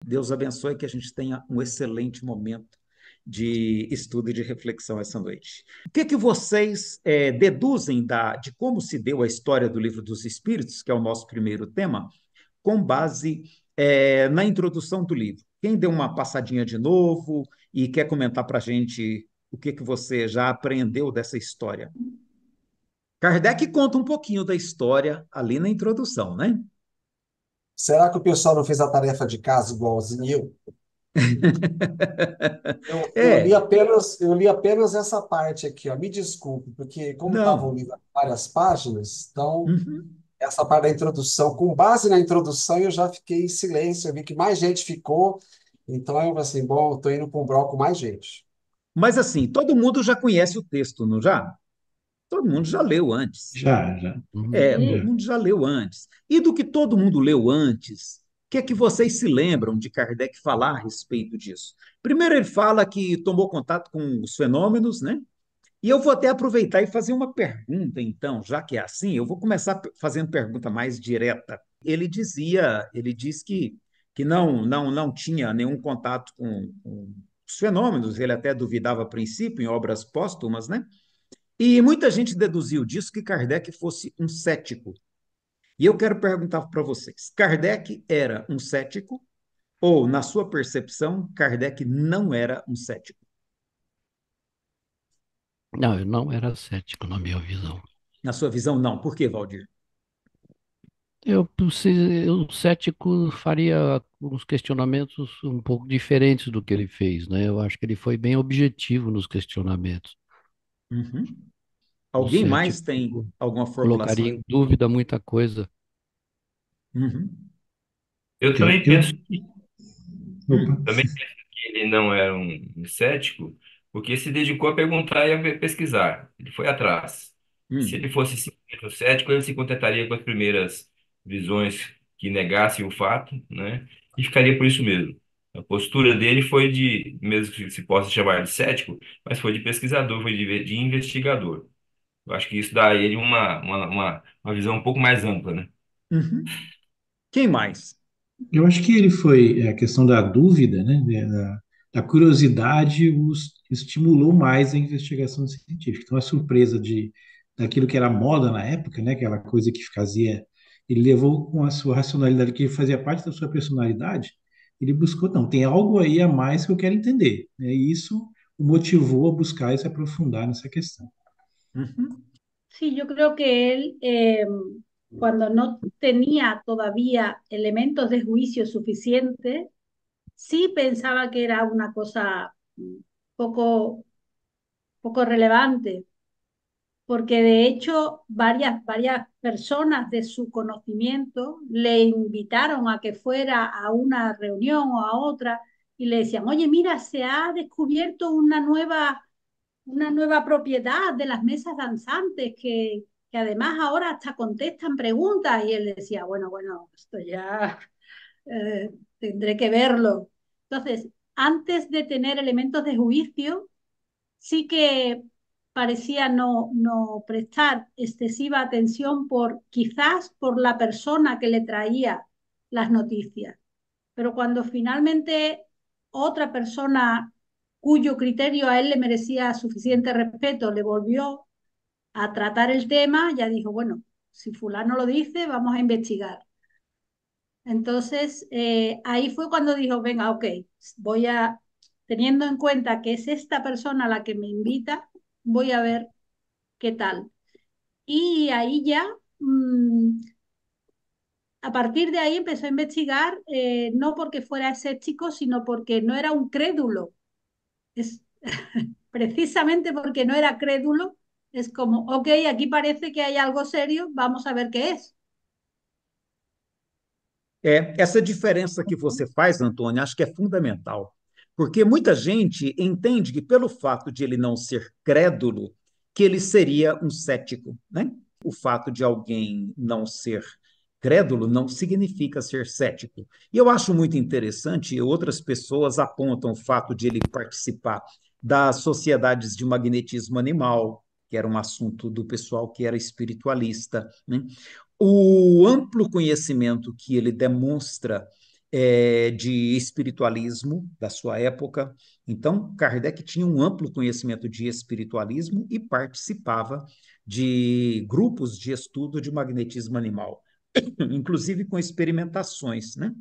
Deus abençoe que a gente tenha um excelente momento de estudo e de reflexão essa noite. O que vocês deduzem de como se deu a história do Livro dos Espíritos, que é o nosso primeiro tema, com base na introdução do livro? Quem deu uma passadinha de novo e quer comentar para a gente o que você já aprendeu dessa história? Kardec conta um pouquinho da história ali na introdução, né? Será que o pessoal não fez a tarefa de casa igualzinho eu? É, Eu li apenas essa parte aqui, ó. Me desculpe, porque como estava o não. livro com várias páginas, então Uhum. essa parte da introdução, com base na introdução, eu já fiquei em silêncio, eu vi que mais gente ficou, então eu falei assim, bom, estou indo para um bloco com mais gente. Mas assim, todo mundo já conhece o texto, não já? Todo mundo já leu antes. Já, já. Todo Já. mundo já leu antes. E do que todo mundo leu antes, o que é que vocês se lembram de Kardec falar a respeito disso? Primeiro, ele fala que tomou contato com os fenômenos, né? E eu vou até aproveitar e fazer uma pergunta, então, já que é assim, eu vou começar fazendo pergunta mais direta. Ele diz que não tinha nenhum contato com os fenômenos, ele até duvidava a princípio em obras póstumas, né? E muita gente deduziu disso que Kardec fosse um cético. E eu quero perguntar para vocês: Kardec era um cético ou, na sua percepção, Kardec não era um cético? Não, eu não era cético na minha visão. Na sua visão, não. Por quê, Valdir? O cético faria uns questionamentos um pouco diferentes do que ele fez, né? Eu acho que ele foi bem objetivo nos questionamentos. Uhum. O Alguém mais cético tem alguma colocaria formulação? em dúvida muita coisa. Uhum. Eu Então, também penso, opa. Hum. também penso que ele não era um cético, porque se dedicou a perguntar e a pesquisar. Ele foi atrás. Se ele Hum. fosse simplesmente um cético, ele se contentaria com as primeiras visões que negassem o fato, né? E ficaria por isso mesmo. A postura dele foi de, mesmo que se possa chamar de cético, mas foi de pesquisador, foi de investigador. Eu acho que isso dá a ele uma visão um pouco mais ampla, né? Uhum. Quem mais? Eu acho que ele foi, a questão da dúvida, né, da curiosidade, estimulou mais a investigação científica. Então, a surpresa daquilo que era moda na época, né, aquela coisa que fazia, ele levou com a sua racionalidade, que fazia parte da sua personalidade, ele buscou, não, tem algo aí a mais que eu quero entender, né, e isso o motivou a buscar e se aprofundar nessa questão. Uhum. Sí, yo creo que él, cuando no tenía todavía elementos de juicio suficientes, sí pensaba que era una cosa poco, poco relevante, porque de hecho varias personas de su conocimiento le invitaron a que fuera a una reunión o a otra y le decían, oye, mira, se ha descubierto una nueva propiedad de las mesas danzantes que además ahora hasta contestan preguntas. Y él decía, bueno, esto ya tendré que verlo. Entonces, antes de tener elementos de juicio, sí que parecía no prestar excesiva atención quizás por la persona que le traía las noticias. Pero cuando finalmente otra persona cuyo criterio a él le merecía suficiente respeto le volvió a tratar el tema, ya dijo, bueno, si fulano lo dice, vamos a investigar. Entonces, ahí fue cuando dijo, venga, ok, voy a, teniendo en cuenta que es esta persona la que me invita, voy a ver qué tal. Y ahí ya, a partir de ahí empezó a investigar, no porque fuera escéptico, sino porque no era un crédulo. Es precisamente porque no era crédulo, es como, ok, aquí parece que hay algo serio, vamos a ver qué es. Essa diferença que você faz, Antônio, acho que é fundamental, porque muita gente entende que pelo fato de ele não ser crédulo, que ele seria um cético, né? O fato de alguém não ser crédulo não significa ser cético. E eu acho muito interessante, outras pessoas apontam o fato de ele participar das sociedades de magnetismo animal, que era um assunto do pessoal que era espiritualista, né? O amplo conhecimento que ele demonstra de espiritualismo da sua época. Então, Kardec tinha um amplo conhecimento de espiritualismo e participava de grupos de estudo de magnetismo animal, inclusive com experimentações, né?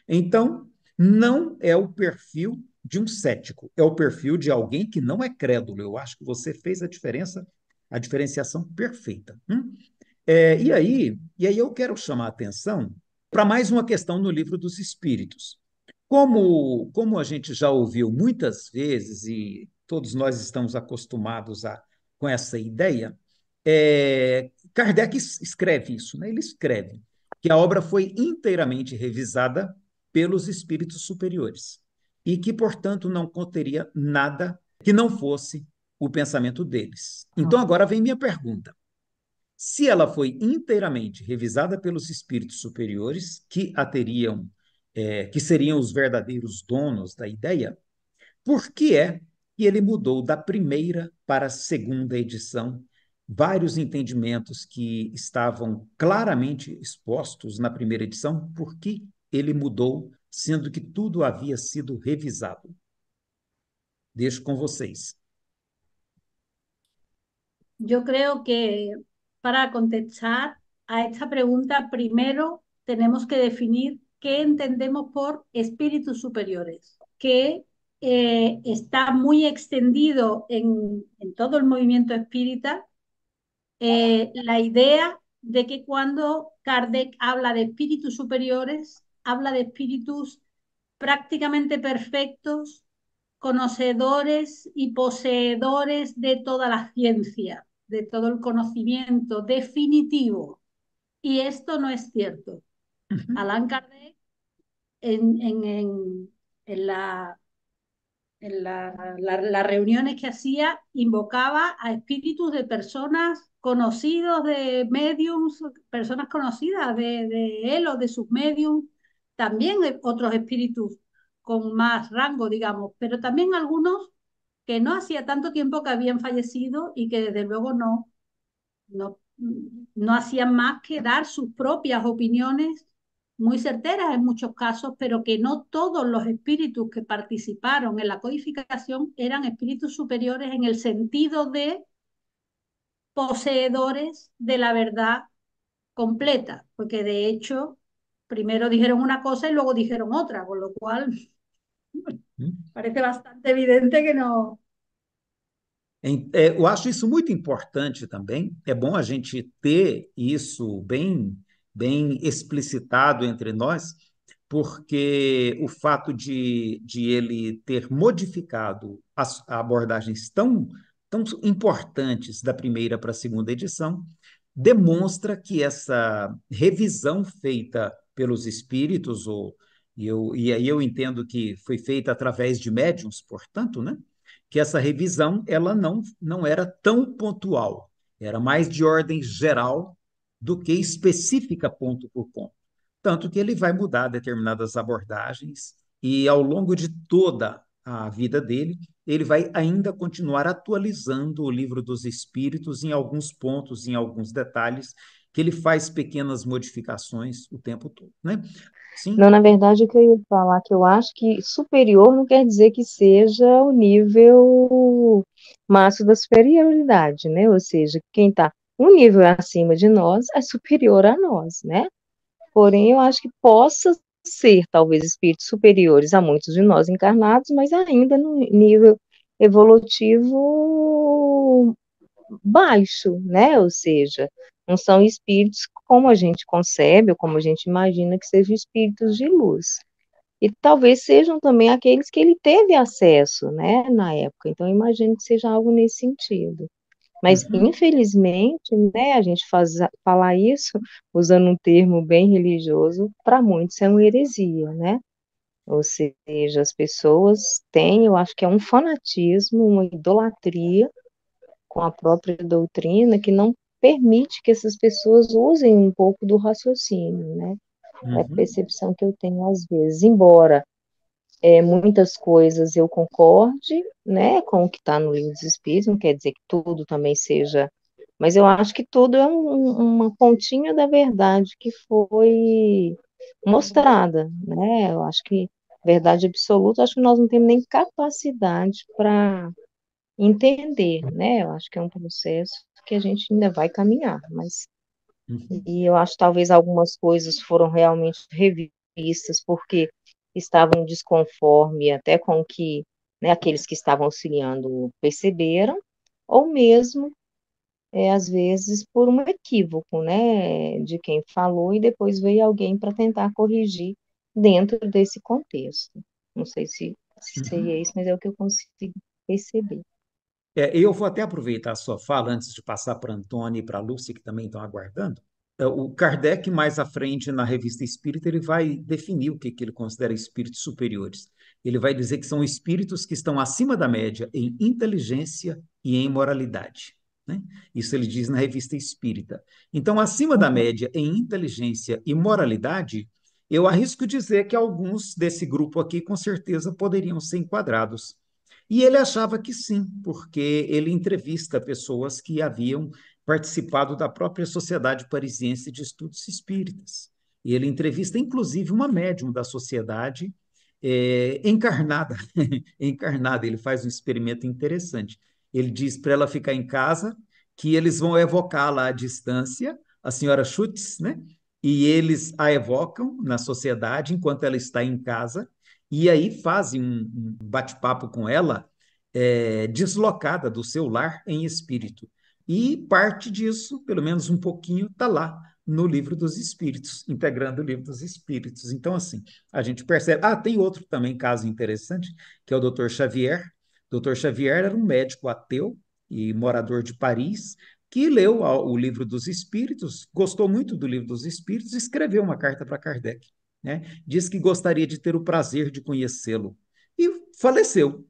Então, não é o perfil de um cético, é o perfil de alguém que não é crédulo. Eu acho que você fez a diferenciação perfeita. E aí eu quero chamar a atenção para mais uma questão no Livro dos Espíritos. Como a gente já ouviu muitas vezes, e todos nós estamos acostumados com essa ideia, Kardec escreve isso, né? Ele escreve que a obra foi inteiramente revisada pelos espíritos superiores e que, portanto, não conteria nada que não fosse o pensamento deles. Então, agora vem minha pergunta. Se ela foi inteiramente revisada pelos espíritos superiores, que a teriam, que seriam os verdadeiros donos da ideia, por que é que ele mudou da primeira para a segunda edição vários entendimentos que estavam claramente expostos na primeira edição? Por que ele mudou, sendo que tudo havia sido revisado? Deixo com vocês. Yo creo que para contestar a esta pregunta, primero tenemos que definir qué entendemos por espíritus superiores, que está muy extendido en todo el movimiento espírita la idea de que cuando Kardec habla de espíritus superiores, habla de espíritus prácticamente perfectos, conocedores y poseedores de toda la ciencia, de todo el conocimiento definitivo. Y esto no es cierto. Allan Kardec en, en, en, en la las reuniones que hacía, invocaba a espíritus de personas conocidos, de mediums, personas conocidas de él o de sus mediums, también otros espíritus con más rango, digamos, pero también algunos que no hacía tanto tiempo que habían fallecido y que desde luego no, no hacían más que dar sus propias opiniones muy certeras en muchos casos, pero que no todos los espíritus que participaron en la codificación eran espíritus superiores en el sentido de poseedores de la verdad completa, porque de hecho primero dijeron una cosa y luego dijeron otra, con lo cual parece bastante evidente que no. Eu acho isso muito importante também. É bom a gente ter isso bem explicitado entre nós, porque o fato de ele ter modificado as abordagens tão importantes da primeira para a segunda edição demonstra que essa revisão feita pelos espíritos, e aí eu entendo que foi feita através de médiuns, portanto, né? Que essa revisão ela não era tão pontual, era mais de ordem geral do que específica ponto por ponto. Tanto que ele vai mudar determinadas abordagens e ao longo de toda a vida dele, ele vai ainda continuar atualizando o Livro dos Espíritos em alguns pontos, em alguns detalhes, que ele faz pequenas modificações o tempo todo, né? Não, Sim? na verdade, o que eu ia falar, que eu acho que superior não quer dizer que seja o nível máximo da superioridade, né? Ou seja, quem está um nível acima de nós é superior a nós, né? Porém, eu acho que possa ser, talvez, espíritos superiores a muitos de nós encarnados, mas ainda no nível evolutivo baixo, né? Ou seja, não são espíritos como a gente concebe, ou como a gente imagina que sejam espíritos de luz. E talvez sejam também aqueles que ele teve acesso, né, na época. Então, eu imagino que seja algo nesse sentido. Mas, Uhum. infelizmente, né, a gente falar isso, usando um termo bem religioso, para muitos é uma heresia, né? Ou seja, as pessoas têm, eu acho que é um fanatismo, uma idolatria com a própria doutrina que não permite que essas pessoas usem um pouco do raciocínio, né? É a Uhum. percepção que eu tenho às vezes, embora muitas coisas eu concorde, né, com o que está no Livro dos Espíritos, não quer dizer que tudo também seja, mas eu acho que tudo é uma pontinha da verdade que foi mostrada, né? Eu acho que verdade absoluta, acho que nós não temos nem capacidade para entender, né? Eu acho que é um processo que a gente ainda vai caminhar, mas Uhum. e eu acho que talvez algumas coisas foram realmente revistas porque estavam desconforme até com o que, né, aqueles que estavam auxiliando perceberam, ou mesmo, às vezes, por um equívoco, né, de quem falou e depois veio alguém para tentar corrigir dentro desse contexto. Não sei se seria Uhum. isso, mas é o que eu consigo perceber. Eu vou até aproveitar a sua fala antes de passar para a Antônia e para a Lúcia, que também estão aguardando. O Kardec, mais à frente na Revista Espírita, ele vai definir o que, que ele considera espíritos superiores. Ele vai dizer que são espíritos que estão acima da média em inteligência e em moralidade, né? Isso ele diz na Revista Espírita. Então, acima da Uhum. média em inteligência e moralidade, eu arrisco dizer que alguns desse grupo aqui, com certeza, poderiam ser enquadrados. E ele achava que sim, porque ele entrevista pessoas que haviam participado da própria Sociedade Parisiense de Estudos Espíritas. E ele entrevista, inclusive, uma médium da sociedade encarnada. Encarnada, ele faz um experimento interessante. Ele diz para ela ficar em casa, que eles vão evocá-la à distância, a senhora Schutz, né? E eles a evocam na sociedade enquanto ela está em casa, e aí fazem um bate-papo com ela, deslocada do seu lar em espírito. E parte disso, pelo menos um pouquinho, está lá no Livro dos Espíritos, integrando o Livro dos Espíritos. Então, assim, a gente percebe. Ah, tem outro também caso interessante, que é o Dr. Xavier. O Dr. Xavier era um médico ateu e morador de Paris, que leu o Livro dos Espíritos, gostou muito do Livro dos Espíritos e escreveu uma carta para Kardec, né? Diz que gostaria de ter o prazer de conhecê-lo. E faleceu.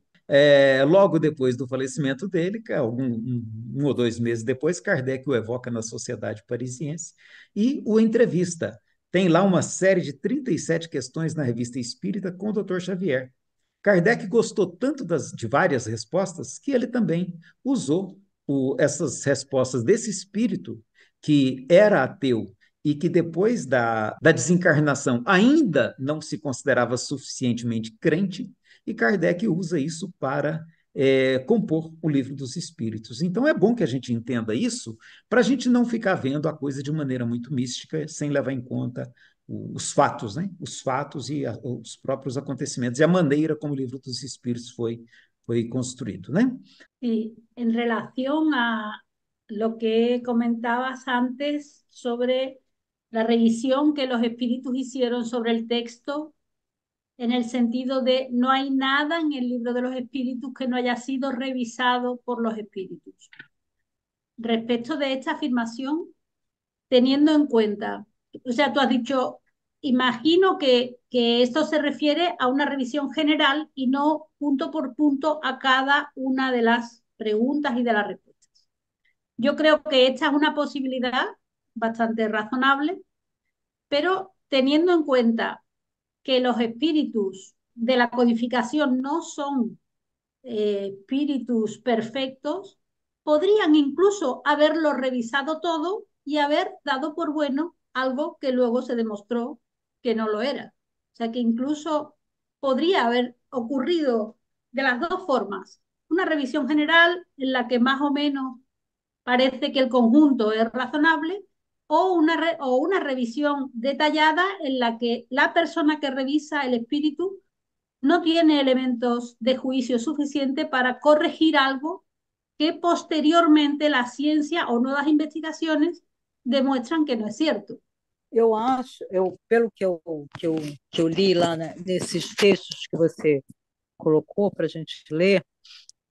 Logo depois do falecimento dele, um ou 2 meses depois, Kardec o evoca na Sociedade Parisiense e o entrevista. Tem lá uma série de 37 questões na Revista Espírita com o Dr. Xavier. Kardec gostou tanto de várias respostas que ele também usou essas respostas desse espírito que era ateu e que depois da desencarnação ainda não se considerava suficientemente crente, e Kardec usa isso para compor o Livro dos Espíritos. Então é bom que a gente entenda isso para a gente não ficar vendo a coisa de maneira muito mística, sem levar em conta os fatos, né? Os fatos e os próprios acontecimentos e a maneira como o Livro dos Espíritos foi construído, né? Sí, en relación a lo que comentabas antes sobre la revisión que los espíritus hicieron sobre el texto, en el sentido de no hay nada en el libro de los espíritus que no haya sido revisado por los espíritus. Respecto de esta afirmación, teniendo en cuenta, o sea, tú has dicho, imagino que esto se refiere a una revisión general y no punto por punto a cada una de las preguntas y de las respuestas. Yo creo que esta es una posibilidad bastante razonable, pero teniendo en cuenta que los espíritus de la codificación no son espíritus perfectos, podrían incluso haberlo revisado todo y haber dado por bueno algo que luego se demostró que no lo era. O sea que incluso podría haber ocurrido de las dos formas. Una revisión general en la que más o menos parece que el conjunto es razonable o una revisión detallada en la que la persona que revisa el espíritu no tiene elementos de juicio suficiente para corregir algo que posteriormente la ciencia o nuevas investigaciones demuestran que no es cierto. Eu acho, pelo que eu li lá, né, nesses textos que você colocou para a gente ler,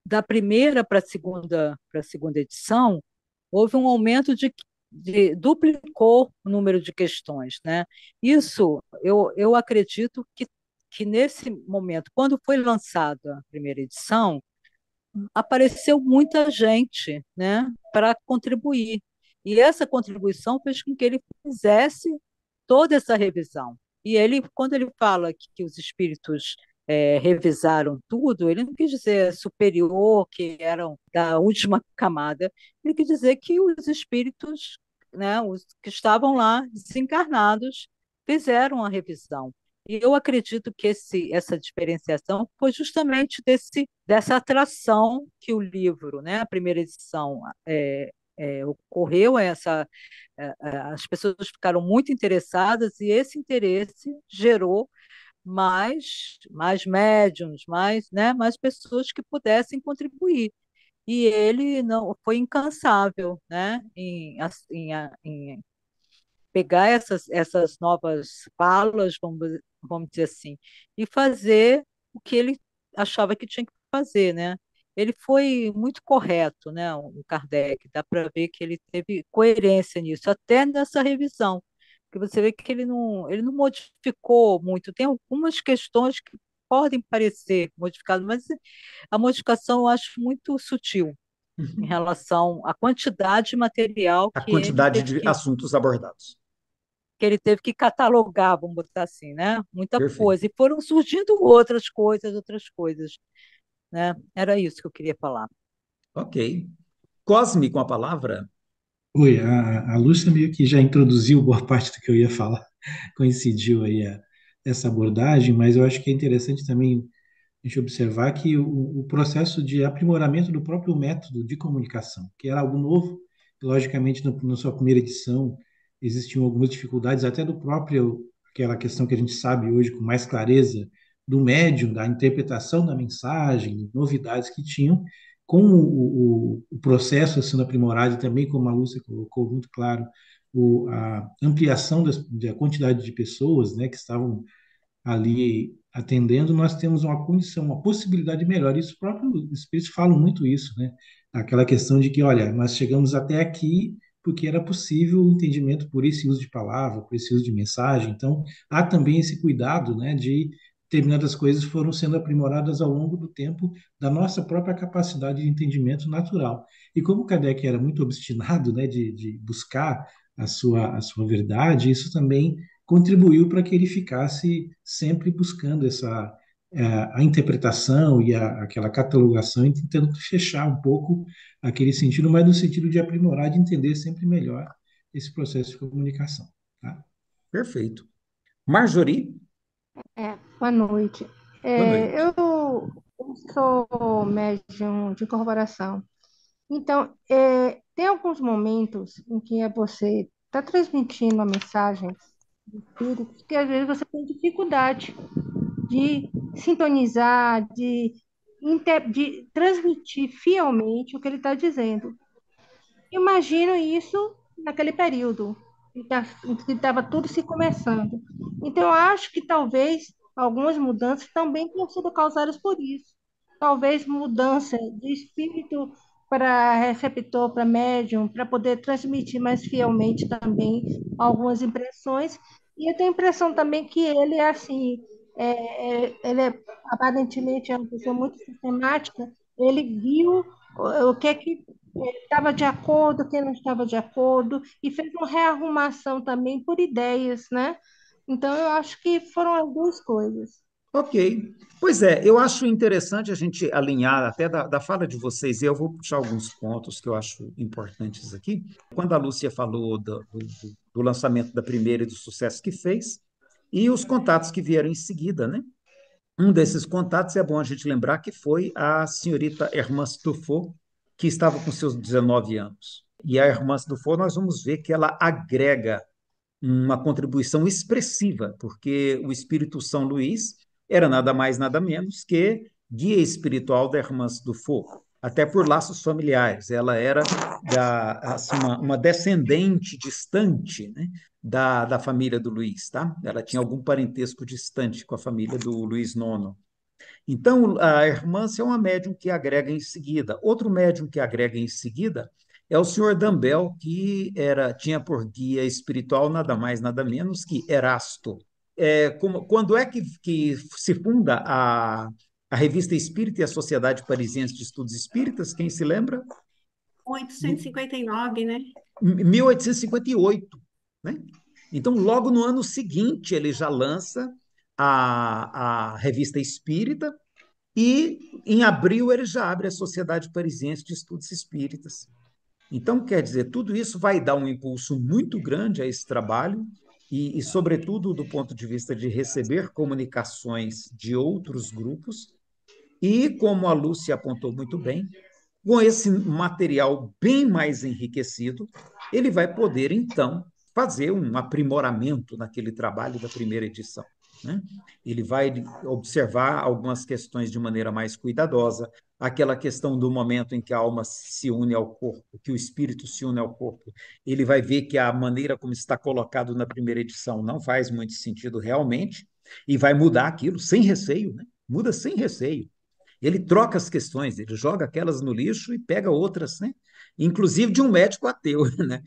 da primeira para a segunda edição, houve um aumento duplicou o número de questões, né? Isso, eu acredito que nesse momento, quando foi lançada a primeira edição, apareceu muita gente, né, para contribuir. E essa contribuição fez com que ele fizesse toda essa revisão. E ele, quando ele fala que os espíritos revisaram tudo, ele não quis dizer superior, que eram da última camada, ele quis dizer que os espíritos, né, os que estavam lá desencarnados, fizeram a revisão. E eu acredito que essa diferenciação foi justamente dessa atração que o livro, né, a primeira edição, ocorreu, as pessoas ficaram muito interessadas e esse interesse gerou mais médiums, né, mais pessoas que pudessem contribuir. E ele não foi incansável, né, em pegar essas novas falas, vamos dizer assim, e fazer o que ele achava que tinha que fazer, né? Ele foi muito correto, né, o Kardec, dá para ver que ele teve coerência nisso, até nessa revisão, que você vê que ele não modificou muito, tem algumas questões que podem parecer modificadas, mas a modificação eu acho muito sutil em Uhum. relação à quantidade de material A quantidade de assuntos abordados. que ele teve que catalogar, vamos botar assim, né? Muita Perfeito. coisa. E foram surgindo outras coisas, né? Era isso que eu queria falar. Ok. Cosme com a palavra. Oi, a Lúcia meio que já introduziu boa parte do que eu ia falar, coincidiu aí essa abordagem, mas eu acho que é interessante também a gente observar que o processo de aprimoramento do próprio método de comunicação, que era algo novo, logicamente na sua primeira edição existiam algumas dificuldades, até do próprio, aquela questão que a gente sabe hoje com mais clareza, do médium, da interpretação da mensagem, novidades que tinham, com o processo sendo aprimorado, e também, como a Lúcia colocou muito claro, a ampliação da quantidade de pessoas, né, que estavam ali atendendo, nós temos uma condição, uma possibilidade melhor. Isso próprio os espíritos falam muito isso, né? Aquela questão de que, olha, nós chegamos até aqui porque era possível o entendimento por esse uso de palavra, por esse uso de mensagem. Então, há também esse cuidado, né, de determinadas coisas foram sendo aprimoradas ao longo do tempo da nossa própria capacidade de entendimento natural. E como Kardec era muito obstinado, né, de buscar a sua verdade, isso também contribuiu para que ele ficasse sempre buscando a interpretação e aquela catalogação e tentando fechar um pouco aquele sentido, mas no sentido de aprimorar, de entender sempre melhor esse processo de comunicação. Tá? Perfeito. Marjorie, Boa noite. boa noite. Eu sou médium de incorporação. Então, tem alguns momentos em que você está transmitindo uma mensagem de espírito que às vezes você tem dificuldade de sintonizar, de transmitir fielmente o que ele está dizendo. Imagino isso naquele período em que estava tudo se começando. Então, eu acho que talvez algumas mudanças também tenham sido causadas por isso. Talvez mudança de espírito para receptor, para médium, para poder transmitir mais fielmente também algumas impressões. E eu tenho a impressão também que ele é assim, ele aparentemente é uma pessoa muito sistemática, ele viu o que é que estava de acordo, quem não estava de acordo, e fez uma rearrumação também por ideias, né? Então, eu acho que foram as duas coisas. Ok. Pois é, eu acho interessante a gente alinhar até da fala de vocês, e eu vou puxar alguns pontos que eu acho importantes aqui. Quando a Lúcia falou do lançamento da primeira e do sucesso que fez, e os contatos que vieram em seguida, né? Um desses contatos é bom a gente lembrar que foi a senhorita Hermance Dufault, que estava com seus 19 anos. E a Hermance Dufault, nós vamos ver que ela agrega uma contribuição expressiva, porque o Espírito São Luís era nada mais, nada menos que guia espiritual da Hermance Dufault, até por laços familiares. Ela era assim, uma descendente distante, né, da família do Luís, tá? Ela tinha algum parentesco distante com a família do Luís IX. Então, a Hermância é uma médium que agrega em seguida. Outro médium que agrega em seguida é o senhor Dambel, que tinha por guia espiritual nada mais, nada menos que Erasto. Quando é que se funda a Revista Espírita e a Sociedade Parisiense de Estudos Espíritas? Quem se lembra? 1859, né? 1858, né? Então, logo no ano seguinte, ele já lança a Revista Espírita, e em abril ele já abre a Sociedade Parisiense de Estudos Espíritas. Então, quer dizer, tudo isso vai dar um impulso muito grande a esse trabalho, sobretudo, do ponto de vista de receber comunicações de outros grupos, e, como a Lúcia apontou muito bem, com esse material bem mais enriquecido, ele vai poder, então, fazer um aprimoramento naquele trabalho da primeira edição. Né? Ele vai observar algumas questões de maneira mais cuidadosa, aquela questão do momento em que a alma se une ao corpo, que o espírito se une ao corpo. Ele vai ver que a maneira como está colocado na primeira edição não faz muito sentido realmente, e vai mudar aquilo sem receio, né? Muda sem receio. Ele troca as questões, ele joga aquelas no lixo e pega outras, né? Inclusive de um médico ateu, né?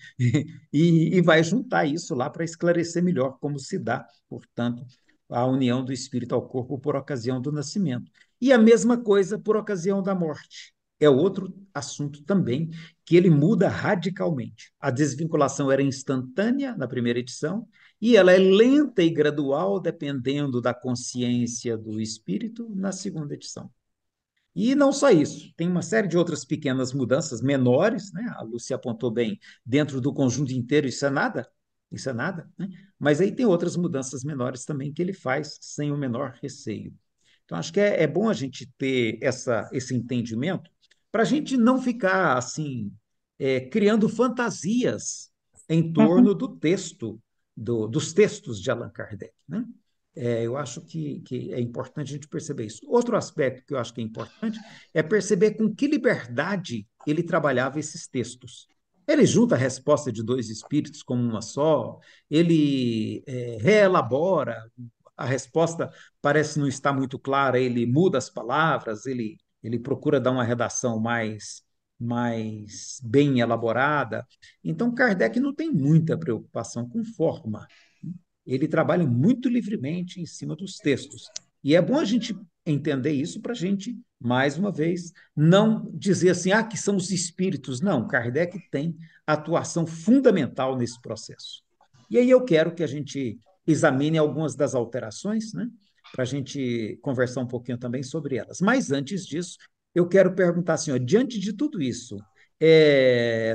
E vai juntar isso lá para esclarecer melhor como se dá, portanto, a união do espírito ao corpo por ocasião do nascimento. E a mesma coisa por ocasião da morte. É outro assunto também que ele muda radicalmente. A desvinculação era instantânea na primeira edição, e ela é lenta e gradual, dependendo da consciência do espírito, na segunda edição. E não só isso, tem uma série de outras pequenas mudanças menores, né? A Lúcia apontou bem, dentro do conjunto inteiro isso é nada, né? Mas aí tem outras mudanças menores também que ele faz sem o menor receio. Então, acho que é bom a gente ter esse entendimento para a gente não ficar assim, criando fantasias em Uhum. torno do texto, dos textos de Allan Kardec, né? Eu acho que é importante a gente perceber isso. Outro aspecto que eu acho que é importante é perceber com que liberdade ele trabalhava esses textos. Ele junta a resposta de dois espíritos como uma só, ele reelabora, a resposta parece não estar muito clara, ele muda as palavras, ele procura dar uma redação mais bem elaborada. Então, Kardec não tem muita preocupação com forma, ele trabalha muito livremente em cima dos textos. E é bom a gente entender isso para a gente, mais uma vez, não dizer assim, que são os espíritos. Não, Kardec tem atuação fundamental nesse processo. E aí eu quero que a gente examine algumas das alterações, né? Para a gente conversar um pouquinho também sobre elas. Mas antes disso, eu quero perguntar assim, ó, diante de tudo isso,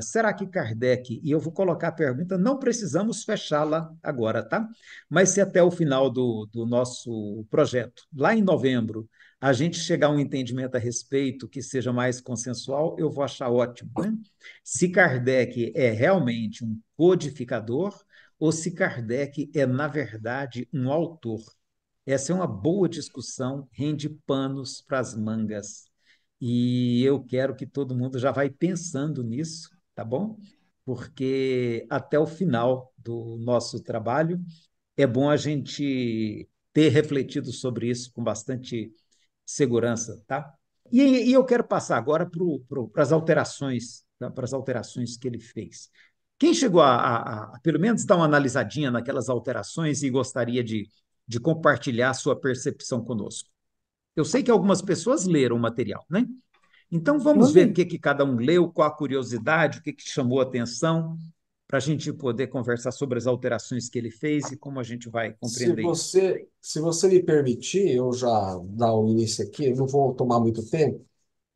será que Kardec, e eu vou colocar a pergunta, não precisamos fechá-la agora, tá? Mas se até o final do nosso projeto, lá em novembro, a gente chegar a um entendimento a respeito que seja mais consensual, eu vou achar ótimo, né? Se Kardec é realmente um codificador ou se Kardec é, na verdade, um autor. Essa é uma boa discussão, rende panos para as mangas. E eu quero que todo mundo já vai pensando nisso, tá bom? Porque até o final do nosso trabalho é bom a gente ter refletido sobre isso com bastante segurança, tá? E eu quero passar agora para as alterações, tá? Para as alterações que ele fez. Quem chegou pelo menos, dar uma analisadinha naquelas alterações e gostaria de compartilhar a sua percepção conosco? Eu sei que algumas pessoas leram o material, né? Então, Eu vamos ver o li. que, que cada um leu, qual a curiosidade, o que, que chamou a atenção, para a gente poder conversar sobre as alterações que ele fez e como a gente vai Se compreender isso. você, se você me permitir, eu já dar o início aqui, eu não vou tomar muito tempo.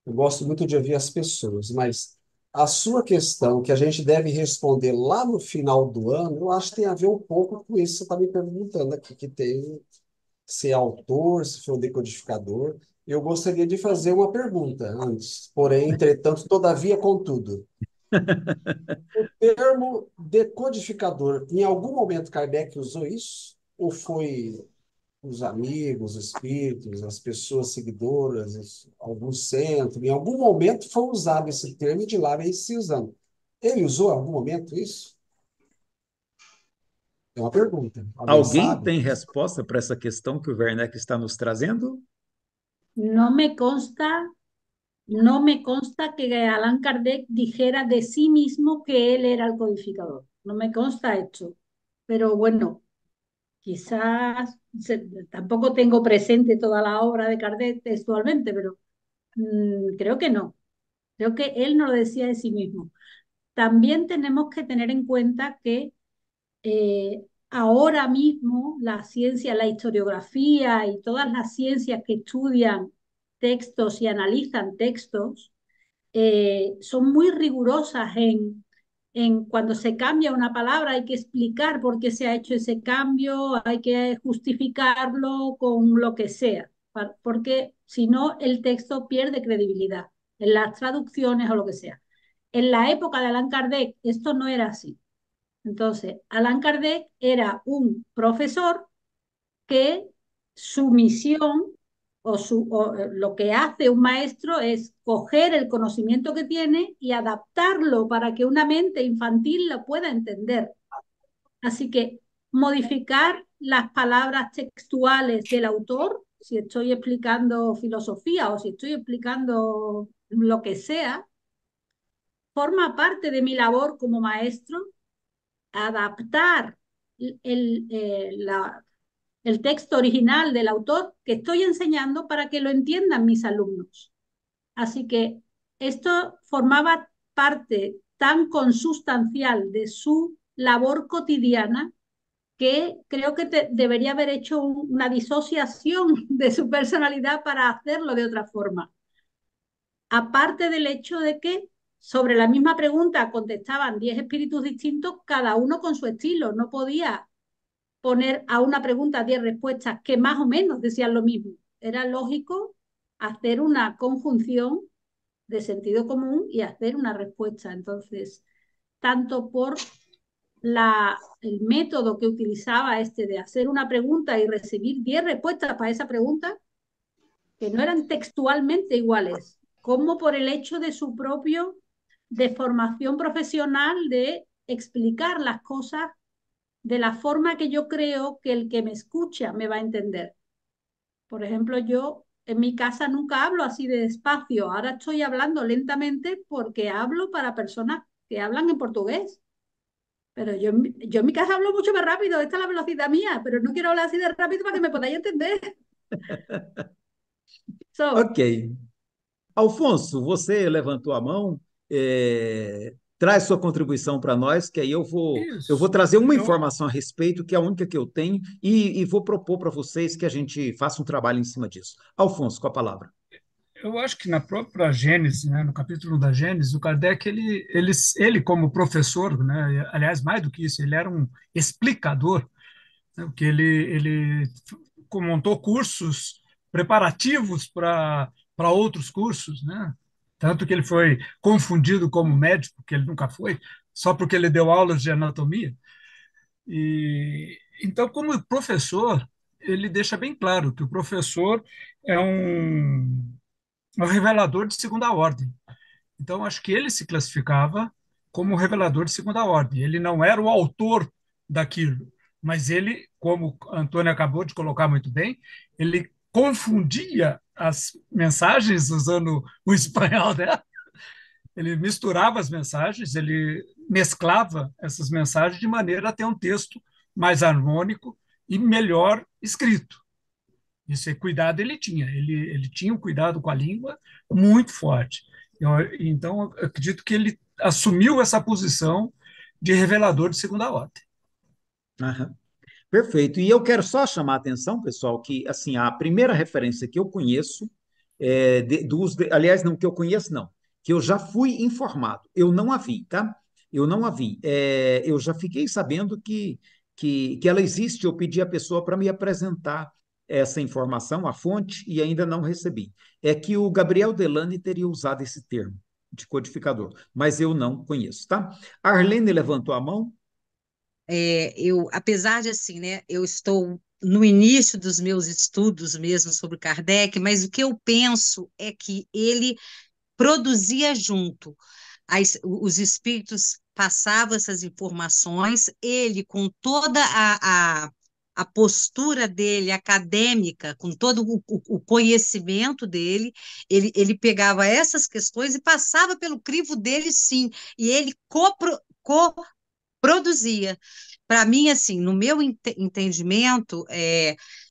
Eu gosto muito de ouvir as pessoas, mas a sua questão, que a gente deve responder lá no final do ano, eu acho que tem a ver um pouco com isso que você está me perguntando aqui, que tem se é autor, se foi um decodificador. Eu gostaria de fazer uma pergunta antes, porém, entretanto, todavia, contudo. O termo decodificador, em algum momento Kardec usou isso? Ou foi os amigos, os espíritos, as pessoas seguidoras, algum centro, em algum momento foi usado esse termo e de lá vem se usando. Ele usou em algum momento isso? É uma pergunta. Alguém Alguém sabe? tem resposta para essa questão que o Werneck está nos trazendo? No me consta, no me consta que Allan Kardec dijera de sí mismo que él era el codificador. No me consta esto. Pero bueno, quizás tampoco tengo presente toda la obra de Kardec textualmente, pero creo que no. Creo que él no lo decía de sí mismo. También tenemos que tener en cuenta que ahora mismo la ciencia, la historiografía y todas las ciencias que estudian textos y analizan textos son muy rigurosas cuando se cambia una palabra hay que explicar por qué se ha hecho ese cambio, hay que justificarlo con lo que sea, porque si no el texto pierde credibilidad en las traducciones o lo que sea. En la época de Allan Kardec esto no era así. Entonces, Allan Kardec era un profesor que su misión lo que hace un maestro es coger el conocimiento que tiene y adaptarlo para que una mente infantil lo pueda entender. Así que modificar las palabras textuales del autor, si estoy explicando filosofía o si estoy explicando lo que sea, forma parte de mi labor como maestro, adaptar el texto original del autor que estoy enseñando para que lo entiendan mis alumnos. Así que esto formaba parte tan consustancial de su labor cotidiana que creo que debería haber hecho una disociación de su personalidad para hacerlo de otra forma. Aparte del hecho de que sobre la misma pregunta contestaban 10 espíritus distintos, cada uno con su estilo. No podía poner a una pregunta 10 respuestas que más o menos decían lo mismo. Era lógico hacer una conjunción de sentido común y hacer una respuesta. Entonces, tanto por el método que utilizaba de hacer una pregunta y recibir 10 respuestas para esa pregunta, que no eran textualmente iguales, como por el hecho de su propio de formación profesional de explicar las cosas de la forma que yo creo que el que me escucha me va a entender. Por ejemplo, yo en mi casa nunca hablo así de despacio. Ahora estoy hablando lentamente porque hablo para personas que hablan en portugués. Pero yo en mi casa hablo mucho más rápido. Esta es la velocidad mía, pero no quiero hablar así de rápido para que me podáis entender. Ok. Alfonso, você levantou a mão, traz sua contribuição para nós, que aí eu vou Isso. trazer uma Eu, informação a respeito, que é a única que eu tenho, e vou propor para vocês que a gente faça um trabalho em cima disso. Alfonso, com a palavra. eu acho que na própria Gênesis, né, no capítulo da Gênesis, o Kardec, ele como professor, né, aliás, mais do que isso, ele era um explicador, né, porque ele montou cursos preparativos para outros cursos, né? Tanto que ele foi confundido como médico, que ele nunca foi, só porque ele deu aulas de anatomia. E então, como professor, ele deixa bem claro que o professor é um revelador de segunda ordem. Então, acho que ele se classificava como revelador de segunda ordem. Ele não era o autor daquilo, mas ele, como a Antônia acabou de colocar muito bem, ele confundia as mensagens, usando o espanhol dela, ele misturava as mensagens, ele mesclava essas mensagens de maneira a ter um texto mais harmônico e melhor escrito. Esse cuidado ele tinha, ele tinha um cuidado com a língua muito forte. Então, eu acredito que ele assumiu essa posição de revelador de segunda ordem. Aham. Perfeito. E eu quero só chamar a atenção, pessoal, que assim a primeira referência que eu conheço aliás, não que eu conheço, não, que eu já fui informado. Eu não a vi, tá? Eu não a vi. Eu já fiquei sabendo que ela existe. Eu pedi à pessoa para me apresentar essa informação, a fonte, e ainda não recebi. É que o Gabriel Delany teria usado esse termo de codificador, mas eu não conheço, tá? A Arlene levantou a mão. Apesar de assim, né, eu estou no início dos meus estudos mesmo sobre Kardec, mas o que eu penso é que ele produzia junto. Os espíritos passavam essas informações, ele, com toda a postura dele acadêmica, com todo o conhecimento dele, ele pegava essas questões e passava pelo crivo dele, sim, e ele produzia. Para mim, assim, no meu entendimento,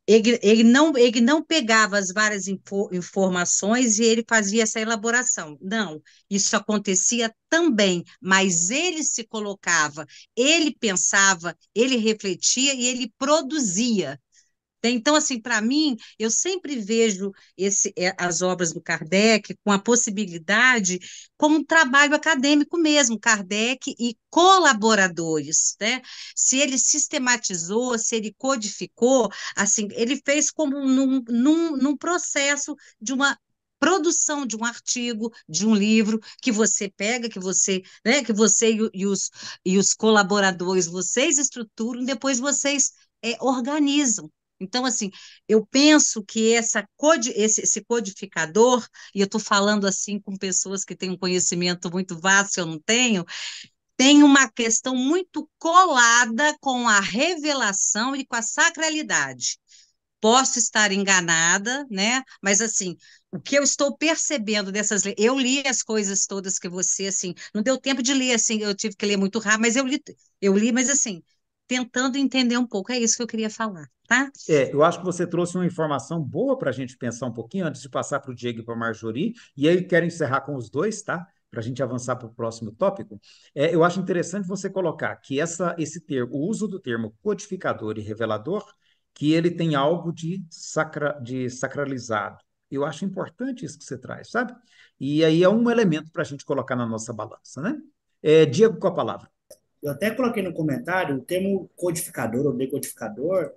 ele não pegava as várias informações e ele fazia essa elaboração. Não, isso acontecia também, mas ele se colocava, ele pensava, ele refletia e ele produzia. Então, assim, para mim, eu sempre vejo as obras do Kardec com a possibilidade como um trabalho acadêmico mesmo, Kardec e colaboradores, né? Se ele sistematizou, se ele codificou, assim, ele fez como num processo de uma produção de um artigo, de um livro, que você pega, que você, né, que você e os colaboradores, vocês estruturam, depois vocês organizam. Então, assim, eu penso que esse codificador, e eu estou falando assim com pessoas que têm um conhecimento muito vasto, eu não tenho, tem uma questão muito colada com a revelação e com a sacralidade. Posso estar enganada, né? Mas assim, o que eu estou percebendo eu li as coisas todas que você, assim, não deu tempo de ler, assim, eu tive que ler muito rápido, mas eu li, mas assim, tentando entender um pouco, é isso que eu queria falar, tá? Eu acho que você trouxe uma informação boa para a gente pensar um pouquinho antes de passar para o Diego e para a Marjorie, e aí eu quero encerrar com os dois, tá? Para a gente avançar para o próximo tópico. Eu acho interessante você colocar que esse termo, o uso do termo codificador e revelador, que ele tem algo de sacralizado. Eu acho importante isso que você traz, sabe? E aí é um elemento para a gente colocar na nossa balança, né? Diego, com a palavra. Eu até coloquei no comentário o termo codificador ou decodificador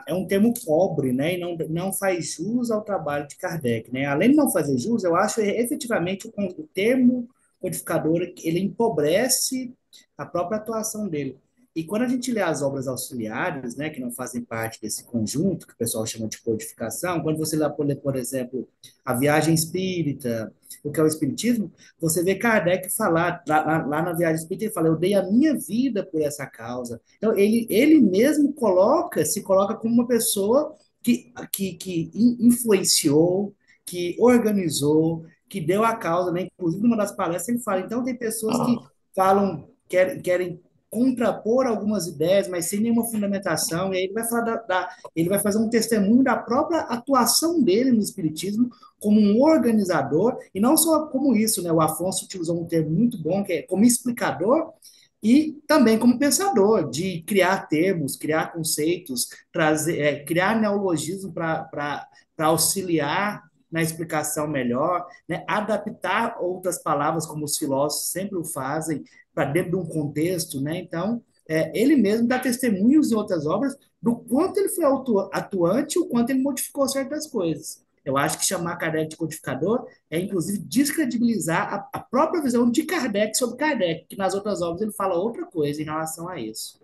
é um termo pobre, né? E não faz jus ao trabalho de Kardec, né? Além de não fazer jus, eu acho efetivamente o termo codificador ele empobrece a própria atuação dele. E quando a gente lê as obras auxiliares, né, que não fazem parte desse conjunto, que o pessoal chama de codificação, quando você lê, por exemplo, a Viagem Espírita, o que é o Espiritismo, você vê Kardec falar, lá na Viagem Espírita, ele fala, eu dei a minha vida por essa causa. Então, ele mesmo se coloca como uma pessoa que influenciou, que organizou, que deu a causa, né? Inclusive, numa das palestras, ele fala, então, tem pessoas que falam, querem contrapor algumas ideias, mas sem nenhuma fundamentação, e aí ele vai falar ele vai fazer um testemunho da própria atuação dele no Espiritismo como um organizador, e não só como isso, né? O Afonso utilizou um termo muito bom, que é como explicador, e também como pensador, de criar termos, criar conceitos, criar neologismo para auxiliar na explicação melhor, né? Adaptar outras palavras, como os filósofos sempre o fazem, para dentro de um contexto, né? Então, ele mesmo dá testemunhos em outras obras do quanto ele foi atuante, o quanto ele modificou certas coisas. Eu acho que chamar Kardec de codificador é, inclusive, descredibilizar a própria visão de Kardec sobre Kardec, que nas outras obras ele fala outra coisa em relação a isso.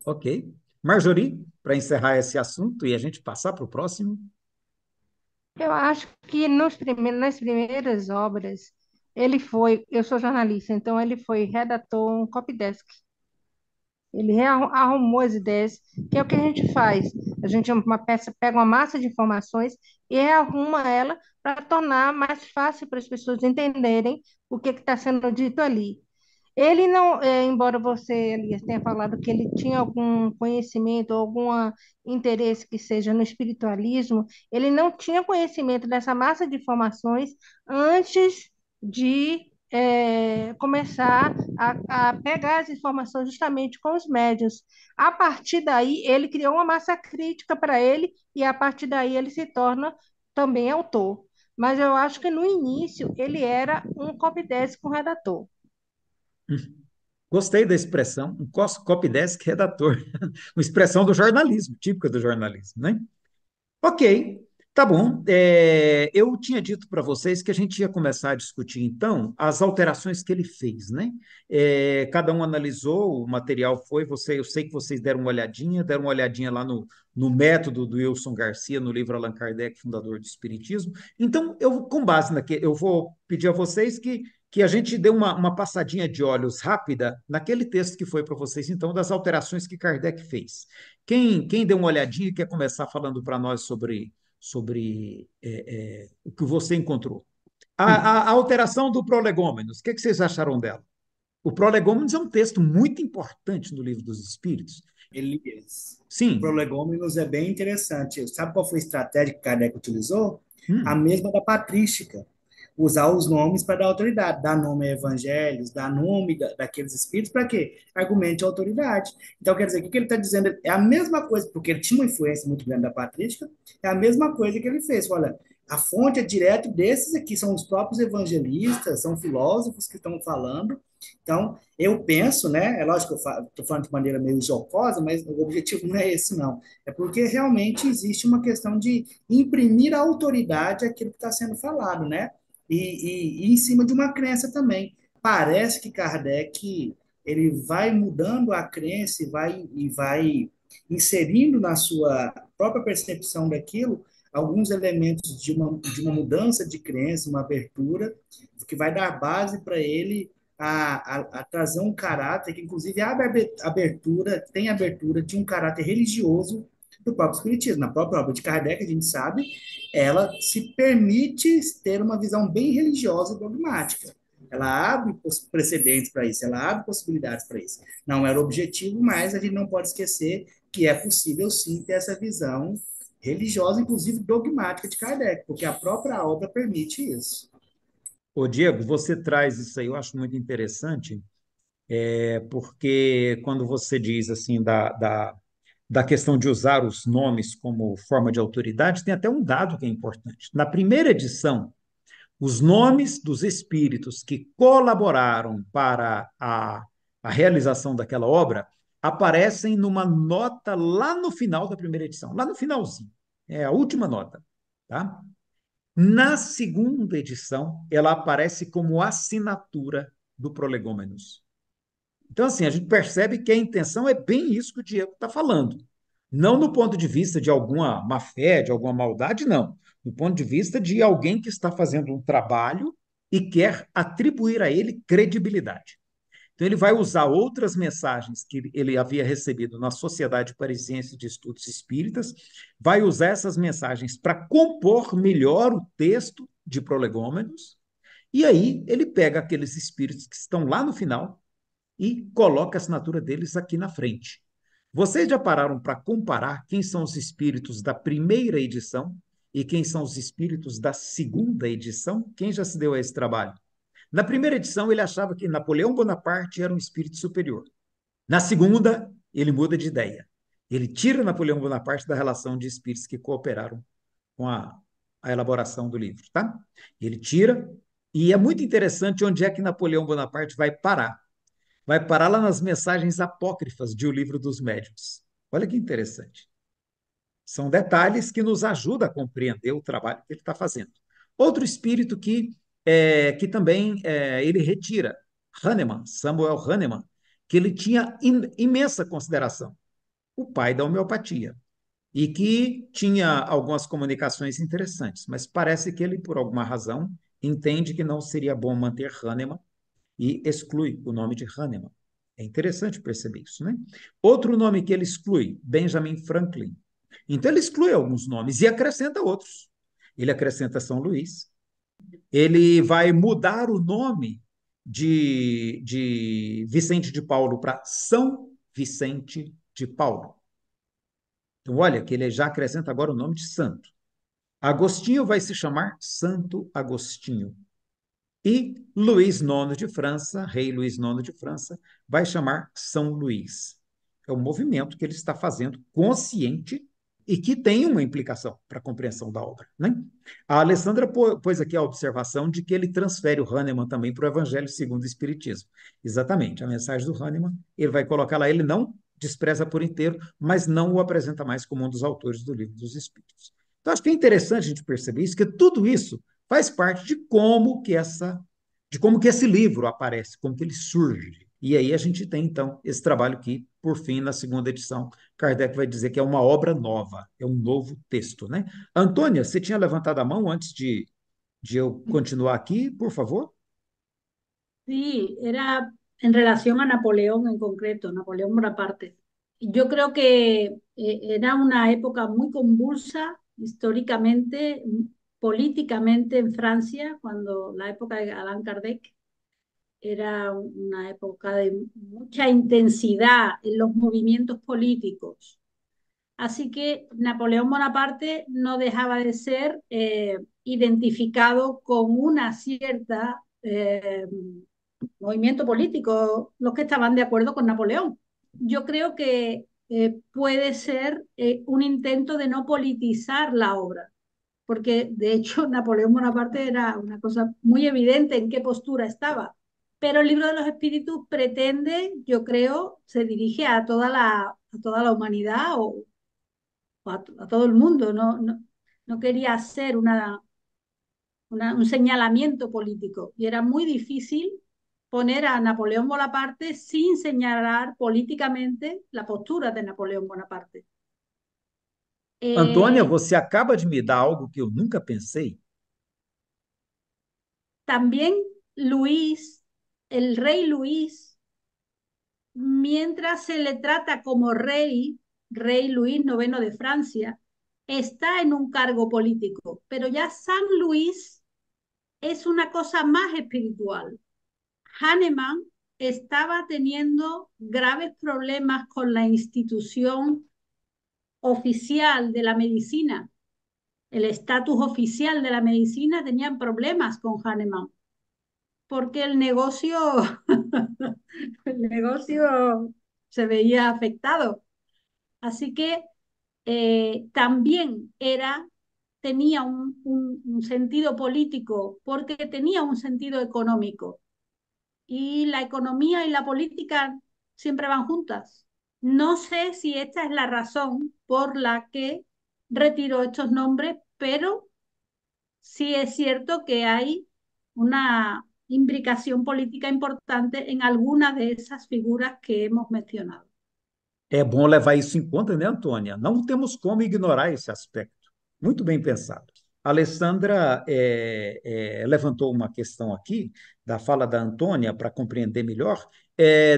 Ok. Marjorie, para encerrar esse assunto e a gente passar para o próximo. Eu acho que nas primeiras obras, eu sou jornalista, então ele redator um copydesk. Ele arrumou as ideias, que é o que a gente faz. A gente pega uma massa de informações e rearruma ela para tornar mais fácil para as pessoas entenderem o que está sendo dito ali. Ele não, embora você, Elias, tenha falado que ele tinha algum conhecimento, algum interesse que seja no espiritualismo, ele não tinha conhecimento dessa massa de informações antes de começar a pegar as informações justamente com os médios. A partir daí, ele criou uma massa crítica para ele e a partir daí ele se torna também autor. Mas eu acho que no início ele era um copydesk com redator. Gostei da expressão, um copydesk redator, uma expressão do jornalismo, típica do jornalismo, né? Ok, tá bom. Eu tinha dito para vocês que a gente ia começar a discutir, então, as alterações que ele fez, né? Cada um analisou, o material eu sei que vocês deram uma olhadinha lá no método do Wilson Garcia, no livro Allan Kardec, fundador do Espiritismo. Então, com base naquele, eu vou pedir a vocês que a gente dê uma passadinha de olhos rápida naquele texto que foi para vocês, então, das alterações que Kardec fez. Quem deu uma olhadinha e quer começar falando para nós sobre o que você encontrou? A alteração do Prolegômenos, o que vocês acharam dela? O Prolegômenos é um texto muito importante no Livro dos Espíritos. Elias, o Sim. Prolegômenos é bem interessante. Sabe qual foi a estratégia que Kardec utilizou? A mesma da patrística. usar os nomes para dar autoridade, dar nome a evangelhos, dar nome daqueles espíritos, para quê? Argumente a autoridade. Então, quer dizer, o que ele está dizendo é a mesma coisa, porque ele tinha uma influência muito grande da patrística, é a mesma coisa que ele fez. Olha, a fonte é direto desses aqui, são os próprios evangelistas, são filósofos que estão falando. Então, eu penso, né? É lógico que eu estou falando de maneira meio jocosa, mas o objetivo não é esse, não. É porque realmente existe uma questão de imprimir a autoridade àquilo que está sendo falado, né? E em cima de uma crença também. Parece que Kardec ele vai mudando a crença e vai inserindo na sua própria percepção daquilo alguns elementos de uma mudança de crença, uma abertura, que vai dar base para ele a trazer um caráter que, inclusive, abre abertura, tem abertura de um caráter religioso do próprio Espiritismo. Na própria obra de Kardec, a gente sabe, ela se permite ter uma visão bem religiosa e dogmática. Ela abre precedentes para isso, ela abre possibilidades para isso. Não era o objetivo, mas a gente não pode esquecer que é possível sim ter essa visão religiosa, inclusive dogmática de Kardec, porque a própria obra permite isso. Ô, Diego, você traz isso aí, eu acho muito interessante, porque quando você diz assim da questão de usar os nomes como forma de autoridade, tem até um dado que é importante. Na primeira edição, os nomes dos espíritos que colaboraram para a realização daquela obra aparecem numa nota lá no final da primeira edição, lá no finalzinho. É a última nota, tá? Na segunda edição, ela aparece como assinatura do Prolegômenos. Então, assim, a gente percebe que a intenção é bem isso que o Diego está falando. Não no ponto de vista de alguma má-fé, de alguma maldade, não. Do ponto de vista de alguém que está fazendo um trabalho e quer atribuir a ele credibilidade. Então, ele vai usar outras mensagens que ele havia recebido na Sociedade Parisiense de Estudos Espíritas, vai usar essas mensagens para compor melhor o texto de Prolegômenos, e aí ele pega aqueles espíritos que estão lá no final e coloca a assinatura deles aqui na frente. Vocês já pararam para comparar quem são os espíritos da primeira edição e quem são os espíritos da segunda edição? Quem já se deu a esse trabalho? Na primeira edição, ele achava que Napoleão Bonaparte era um espírito superior. Na segunda, ele muda de ideia. Ele tira Napoleão Bonaparte da relação de espíritos que cooperaram com a elaboração do livro, tá? Ele tira, e é muito interessante onde é que Napoleão Bonaparte vai parar. Vai parar lá nas mensagens apócrifas de O Livro dos Médiuns. Olha que interessante. São detalhes que nos ajudam a compreender o trabalho que ele está fazendo. Outro espírito que também ele retira, Hahnemann, Samuel Hahnemann, que ele tinha imensa consideração, o pai da homeopatia, e que tinha algumas comunicações interessantes, mas parece que ele, por alguma razão, entende que não seria bom manter Hahnemann e exclui o nome de Hahnemann. É interessante perceber isso, né? Outro nome que ele exclui, Benjamin Franklin. Então ele exclui alguns nomes e acrescenta outros. Ele acrescenta São Luís. Ele vai mudar o nome de Vicente de Paulo para São Vicente de Paulo. Então, olha, que ele já acrescenta agora o nome de santo. Agostinho vai se chamar Santo Agostinho. E Luís IX de França, rei Luís IX de França, vai chamar São Luís. É um movimento que ele está fazendo consciente e que tem uma implicação para a compreensão da obra, né? A Alessandra pôs aqui a observação de que ele transfere o Hahnemann também para o Evangelho segundo o Espiritismo. Exatamente, a mensagem do Hahnemann, ele vai colocar lá, ele não despreza por inteiro, mas não o apresenta mais como um dos autores do Livro dos Espíritos. Então, acho que é interessante a gente perceber isso, que tudo isso faz parte de como que esse livro aparece, como que ele surge. E aí a gente tem, então, esse trabalho que, por fim, na segunda edição, Kardec vai dizer que é uma obra nova, é um novo texto, né? Antônia, você tinha levantado a mão antes de eu continuar aqui, por favor? Sí, era en relación a Napoleón en concreto, Napoleón Bonaparte. Yo creo que era una época muy convulsa históricamente, políticamente en Francia, cuando la época de Allan Kardec era una época de mucha intensidad en los movimientos políticos. Así que Napoleón Bonaparte no dejaba de ser identificado con una cierta movimiento político, los que estaban de acuerdo con Napoleón. Yo creo que puede ser un intento de no politizar la obra, porque de hecho Napoleón Bonaparte era una cosa muy evidente en qué postura estaba. Pero el libro de los espíritus pretende, yo creo, se dirige a toda la humanidad o a todo el mundo. No quería hacer un señalamiento político y era muy difícil poner a Napoleón Bonaparte sin señalar políticamente la postura de Napoleón Bonaparte. Antônia, você acaba de me dar algo que eu nunca pensei. También Luis, el rey Luis, mientras se le trata como rey, rey Luis IX de Francia, está en un cargo político, pero ya San Luis es una cosa más espiritual. Hahnemann estaba teniendo graves problemas con la institución oficial de la medicina. El estatus oficial de la medicina tenían problemas con Hahnemann, porque el negocio, el negocio se veía afectado. Así que también tenía un sentido político, porque tenía un sentido económico. Y la economía y la política siempre van juntas. No sé si esta es la razón por la que retiró estos nombres, pero sí es cierto que hay una imbricación política importante en algunas de esas figuras que hemos mencionado. É bom levar isso em conta, né, Antônia? Não temos como ignorar esse aspecto. Muito bem pensado. A Alessandra levantou uma questão aqui da fala da Antônia para compreender melhor.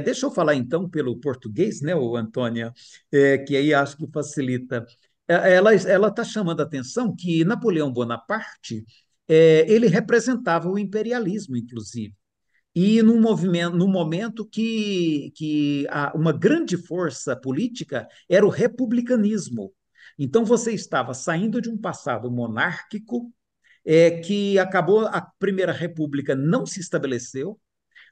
Deixa eu falar então pelo português, né, Antônia, que aí acho que facilita. Ela está chamando a atenção que Napoleão Bonaparte ele representava o imperialismo, inclusive. E no momento que uma grande força política era o republicanismo. Então, você estava saindo de um passado monárquico, que acabou, a Primeira República não se estabeleceu,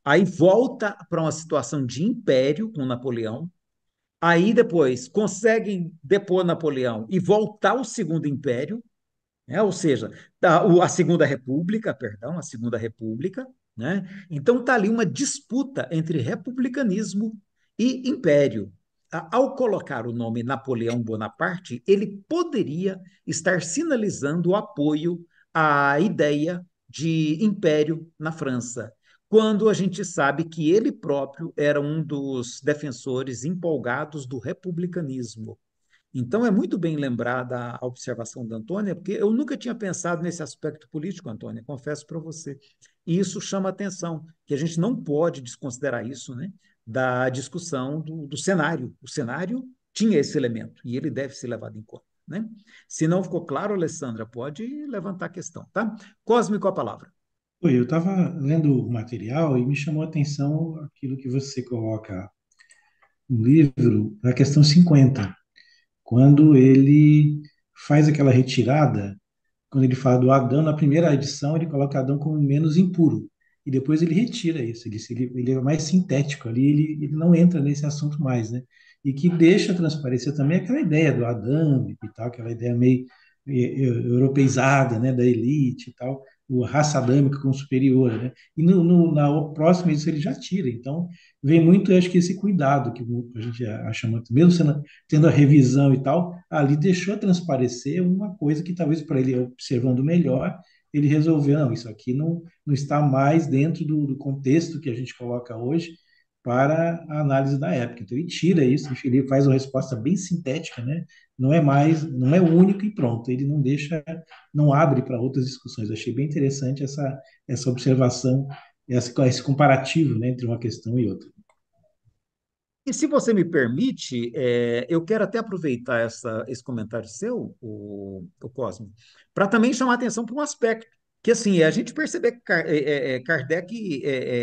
aí volta para uma situação de império com Napoleão, aí depois conseguem depor Napoleão e voltar ao Segundo Império, né? Ou seja, a Segunda República, perdão, a Segunda República, né? Então está ali uma disputa entre republicanismo e império. Ao colocar o nome Napoleão Bonaparte, ele poderia estar sinalizando o apoio à ideia de império na França, quando a gente sabe que ele próprio era um dos defensores empolgados do republicanismo. Então, é muito bem lembrada a observação da Antônia, porque eu nunca tinha pensado nesse aspecto político, Antônia, confesso para você. E isso chama atenção, que a gente não pode desconsiderar isso, né, da discussão do cenário. O cenário tinha esse elemento, e ele deve ser levado em conta. Né? Se não ficou claro, Alessandra, pode levantar a questão. Tá? Cosme, com a palavra. Oi, eu estava lendo o material e me chamou a atenção aquilo que você coloca no livro, a questão 50. Quando ele faz aquela retirada, quando ele fala do Adão, na primeira edição, ele coloca Adão como menos impuro. E depois ele retira isso, ele é mais sintético ali, ele não entra nesse assunto mais, né? E que deixa transparecer também aquela ideia do Adão e tal, aquela ideia meio europeizada, né, da elite e tal, a raça adâmica como superior, né? E na próxima edição ele já tira. Então, vem muito, eu acho que esse cuidado que a gente acha muito, mesmo tendo a revisão e tal, ali deixou transparecer uma coisa que talvez para ele, observando melhor, ele resolveu, não, isso aqui não está mais dentro do contexto que a gente coloca hoje para a análise da época. Então, ele tira isso, ele faz uma resposta bem sintética, né? Não é único e pronto, ele não deixa, não abre para outras discussões. Eu achei bem interessante essa observação, esse comparativo, né, entre uma questão e outra. E se você me permite, eu quero até aproveitar esse comentário seu, o Cosme, para também chamar a atenção para um aspecto, que assim, a gente perceber que Kardec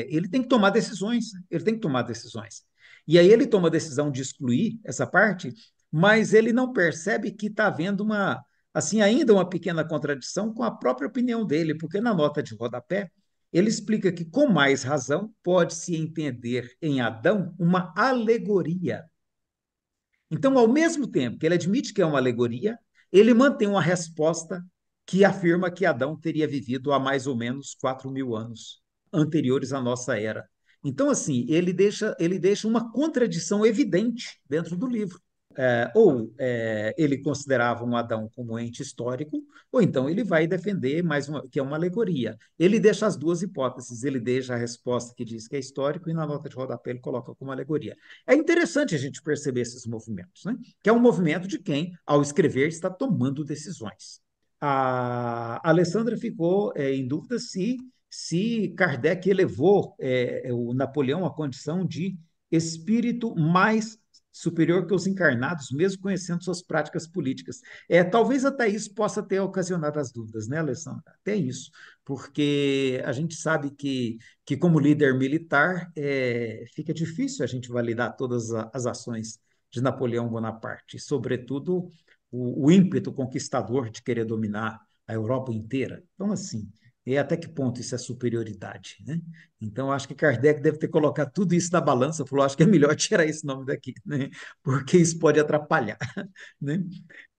ele tem que tomar decisões, ele tem que tomar decisões. E aí ele toma a decisão de excluir essa parte, mas ele não percebe que está havendo assim, ainda uma pequena contradição com a própria opinião dele, porque na nota de rodapé ele explica que, com mais razão, pode-se entender em Adão uma alegoria. Então, ao mesmo tempo que ele admite que é uma alegoria, ele mantém uma resposta que afirma que Adão teria vivido há mais ou menos 4.000 anos anteriores à nossa era. Então, assim, ele deixa uma contradição evidente dentro do livro. Ele considerava um Adão como ente histórico, ou então ele vai defender que é uma alegoria. Ele deixa as duas hipóteses, ele deixa a resposta que diz que é histórico e na nota de rodapé ele coloca como alegoria. É interessante a gente perceber esses movimentos, né? Que é um movimento de quem, ao escrever, está tomando decisões. A Alessandra ficou em dúvida se Kardec elevou o Napoleão à condição de espírito mais superior que os encarnados, mesmo conhecendo suas práticas políticas. Talvez até isso possa ter ocasionado as dúvidas, né, Alessandra? Até isso, porque a gente sabe que como líder militar, fica difícil a gente validar todas as ações de Napoleão Bonaparte, sobretudo o ímpeto conquistador de querer dominar a Europa inteira. Então, assim, e até que ponto isso é superioridade, né? Então, acho que Kardec deve ter colocado tudo isso na balança, falou, acho que é melhor tirar esse nome daqui, né? Porque isso pode atrapalhar, né?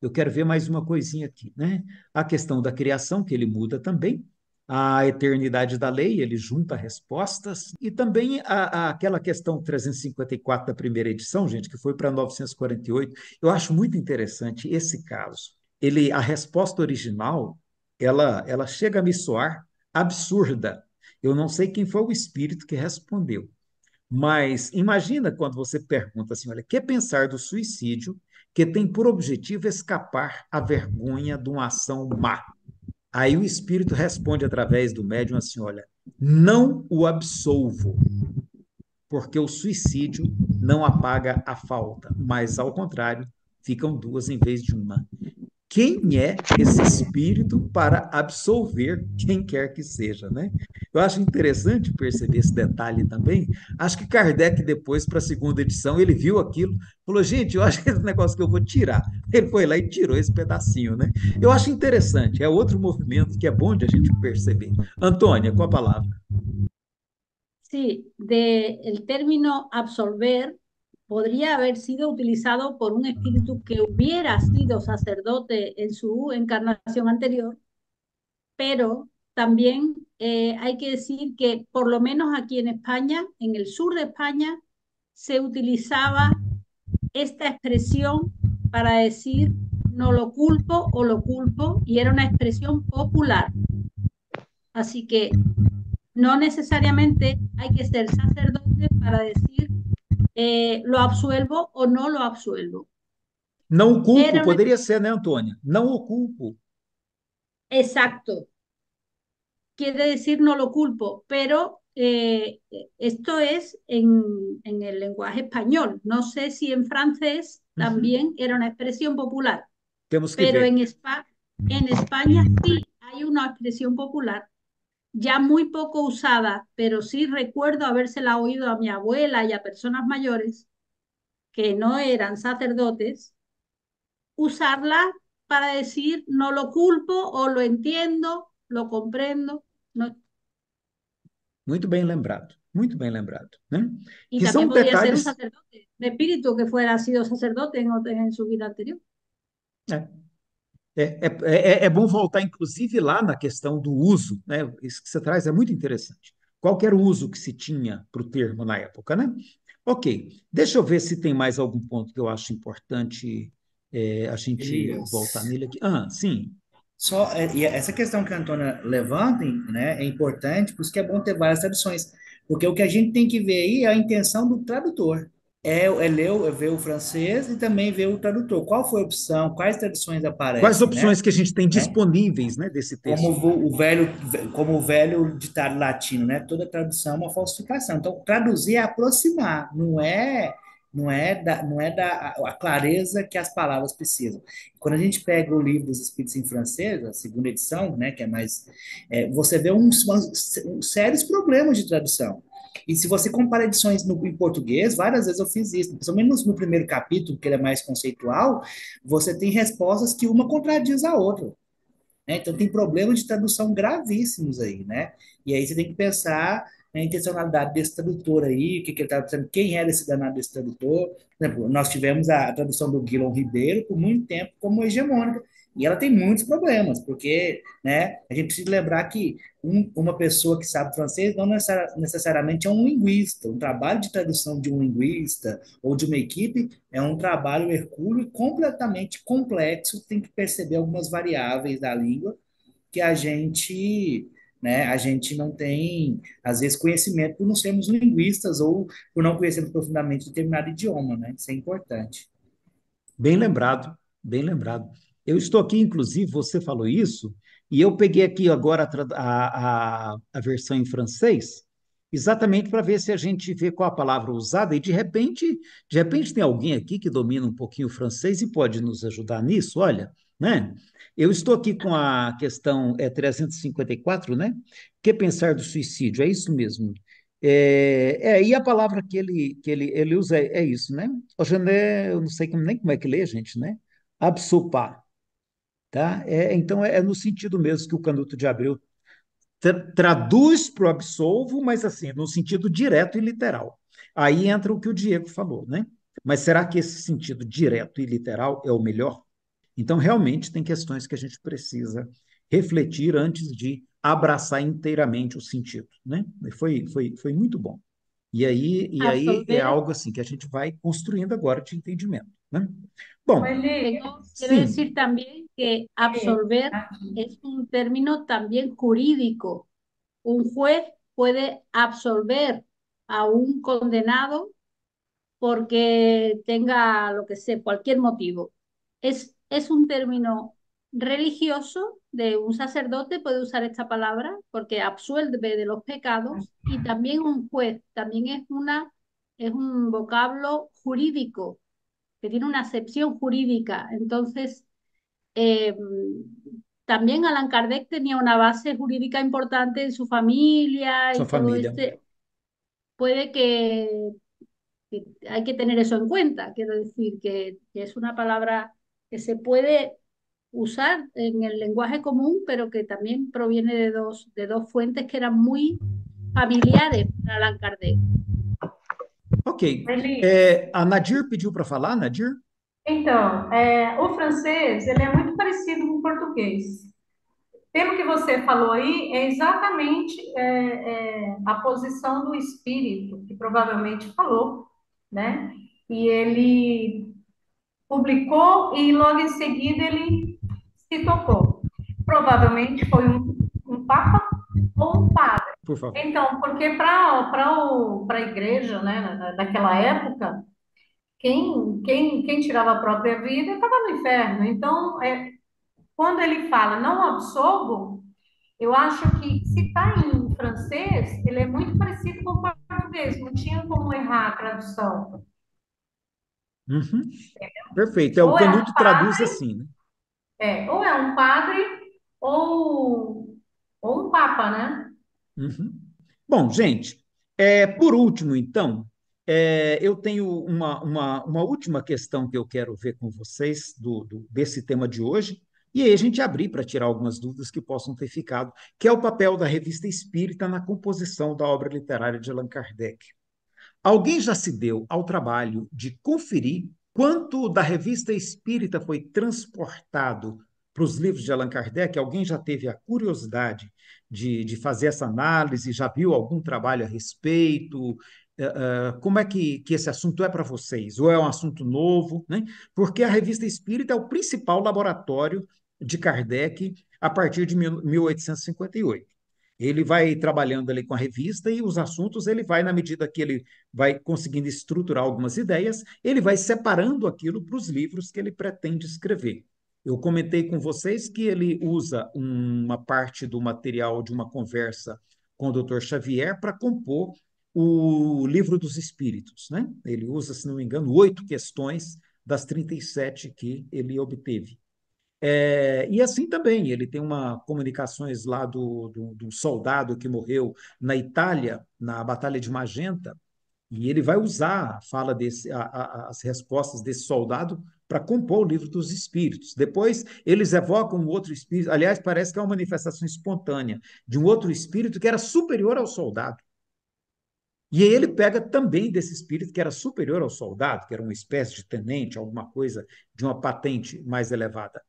Eu quero ver mais uma coisinha aqui, né? A questão da criação, que ele muda também, a eternidade da lei, ele junta respostas, e também aquela questão 354 da primeira edição, gente, que foi para 948, eu acho muito interessante esse caso. A resposta original, ela chega a me soar absurda. Eu não sei quem foi o espírito que respondeu, mas imagina quando você pergunta assim, olha, que pensar do suicídio que tem por objetivo escapar à vergonha de uma ação má? Aí o espírito responde através do médium assim, olha, não o absolvo, porque o suicídio não apaga a falta, mas ao contrário, ficam duas em vez de uma. Quem é esse espírito para absolver quem quer que seja, né? Eu acho interessante perceber esse detalhe também. Acho que Kardec, depois, para a segunda edição, ele viu aquilo, falou, gente, eu acho que esse negócio que eu vou tirar. Ele foi lá e tirou esse pedacinho, né? Eu acho interessante, é outro movimento que é bom de a gente perceber. Antônia, com a palavra. Sí, el término absolver podría haber sido utilizado por un espíritu que hubiera sido sacerdote en su encarnación anterior, pero también hay que decir que por lo menos aquí en España, en el sur de España, se utilizaba esta expresión para decir no lo culpo o lo culpo, y era una expresión popular. Así que no necesariamente hay que ser sacerdote para decir lo absuelvo o no lo absuelvo. Não o culpo, poderia ser, né, Antônia? Não o culpo. Exacto. Quiere decir no lo culpo, pero esto es en el lenguaje español. No sé si en francés también era una expresión popular, Temos que pero ver. en España sí hay una expresión popular, ya muy poco usada, pero sí recuerdo habérsela oído a mi abuela y a personas mayores que no eran sacerdotes, usarla para decir no lo culpo o lo entiendo, lo comprendo. No. Muito bem lembrado, né? Y Que también são podría ser un detalhes. sacerdote, un espíritu que fuera sido sacerdote en su vida anterior. É bom voltar, inclusive, lá na questão do uso, né? Isso que você traz é muito interessante. Qual que era o uso que se tinha para o termo na época, né? Ok, deixa eu ver se tem mais algum ponto que eu acho importante a gente voltar Isso. nele aqui. Sim. E essa questão que a Antônia levanta, né, é importante, por isso que é bom ter várias traduções, porque o que a gente tem que ver aí é a intenção do tradutor. Ver o francês e também ver o tradutor. Qual foi a opção? Quais traduções Quais aparecem, né? opções que a gente tem disponíveis, né, desse texto? Como o velho ditado latino, né? Toda tradução é uma falsificação. Então, traduzir é aproximar, não é da a clareza que as palavras precisam. Quando a gente pega o livro dos Espíritos em francês, a segunda edição, né, que é mais, você vê uns sérios problemas de tradução. E se você compara edições em português, várias vezes eu fiz isso, principalmente no primeiro capítulo, que ele é mais conceitual, você tem respostas que uma contradiz a outra, né? Então, tem problemas de tradução gravíssimos aí, né? E aí você tem que pensar na intencionalidade desse tradutor aí, o que, que ele estava pensando, quem era esse danado desse tradutor. Por exemplo, nós tivemos a tradução do Guilherme Ribeiro por muito tempo como hegemônica, e ela tem muitos problemas, porque, né, a gente precisa lembrar que uma pessoa que sabe francês não necessariamente é um linguista. Um trabalho de tradução de um linguista ou de uma equipe é um trabalho hercúleo e completamente complexo, tem que perceber algumas variáveis da língua que a gente não tem, às vezes, conhecimento por não sermos linguistas ou por não conhecermos profundamente determinado idioma, né? Isso é importante. Bem lembrado, bem lembrado. Eu estou aqui, inclusive, você falou isso, e eu peguei aqui agora a versão em francês, exatamente para ver se a gente vê qual a palavra usada, e de repente tem alguém aqui que domina um pouquinho o francês e pode nos ajudar nisso, olha, né? Eu estou aqui com a questão 354, né? Que pensar do suicídio? É isso mesmo. E a palavra que ele usa é isso, né? Hoje eu não sei nem como é que lê, gente, né? Absupar, tá? Então é no sentido mesmo que o Canuto de Abreu traduz para o absolvo, mas assim, no sentido direto e literal. Aí entra o que o Diego falou, né? Mas será que esse sentido direto e literal é o melhor? Então, realmente, tem questões que a gente precisa refletir antes de abraçar inteiramente o sentido, né? Foi muito bom. E aí é Absolver. algo assim que a gente vai construindo agora de entendimento, né? Bom, Quiero sim, decir también que absolver es un término también jurídico. Un juez puede absolver a un condenado porque tenga, lo que sé, cualquier motivo. Es un término religioso de un sacerdote, puede usar esta palabra porque absuelve de los pecados, y también un juez, también es un vocablo jurídico que tiene una acepción jurídica. Entonces, eh, también Allan Kardec tenía una base jurídica importante en su familia sua y todo família. este, puede que hay que tener eso en cuenta. Quiero decir que es una palabra que se puede usar en el lenguaje común, pero que también proviene de dos fuentes que eran muy familiares para Allan Kardec. Ok. Eli, A Nadir pediu para falar, Nadir? então, o francês, ele é muito parecido com o português. Pelo que você falou aí, é exatamente a posição do espírito, que provavelmente falou, né? E ele publicou e logo em seguida ele se tocou. Provavelmente foi um papa ou um padre. Por favor. Então, porque para a igreja, né, naquela época, quem tirava a própria vida estava no inferno. Então, quando ele fala não absolvo, eu acho que se está em francês, ele é muito parecido com o português, não tinha como errar a tradução. Uhum. Perfeito. O Ou é Canuto um traduz padre, assim, né? ou é um padre, ou um papa, né? Uhum. Bom, gente, por último, então, eu tenho uma última questão que eu quero ver com vocês desse tema de hoje, e aí a gente abrir para tirar algumas dúvidas que possam ter ficado, que é o papel da Revista Espírita na composição da obra literária de Allan Kardec. Alguém já se deu ao trabalho de conferir quanto da Revista Espírita foi transportado para os livros de Allan Kardec? Alguém já teve a curiosidade de fazer essa análise? Já viu algum trabalho a respeito? Como é que esse assunto é para vocês? Ou é um assunto novo, né? Porque a Revista Espírita é o principal laboratório de Kardec a partir de 1858. Ele vai trabalhando ali com a revista e os assuntos ele vai, na medida que ele vai conseguindo estruturar algumas ideias, ele vai separando aquilo para os livros que ele pretende escrever. Eu comentei com vocês que ele usa uma parte do material de uma conversa com o Dr. Xavier para compor o Livro dos Espíritos, né? Ele usa, se não me engano, 8 questões das 37 que ele obteve. E assim também, ele tem uma comunicações lá do soldado que morreu na Itália, na Batalha de Magenta, e ele vai usar a fala as respostas desse soldado para compor o livro dos espíritos. Depois, eles evocam um outro espírito, aliás, parece que é uma manifestação espontânea de um outro espírito que era superior ao soldado. E aí ele pega também desse espírito que era superior ao soldado, que era uma espécie de tenente, alguma coisa de uma patente mais elevada.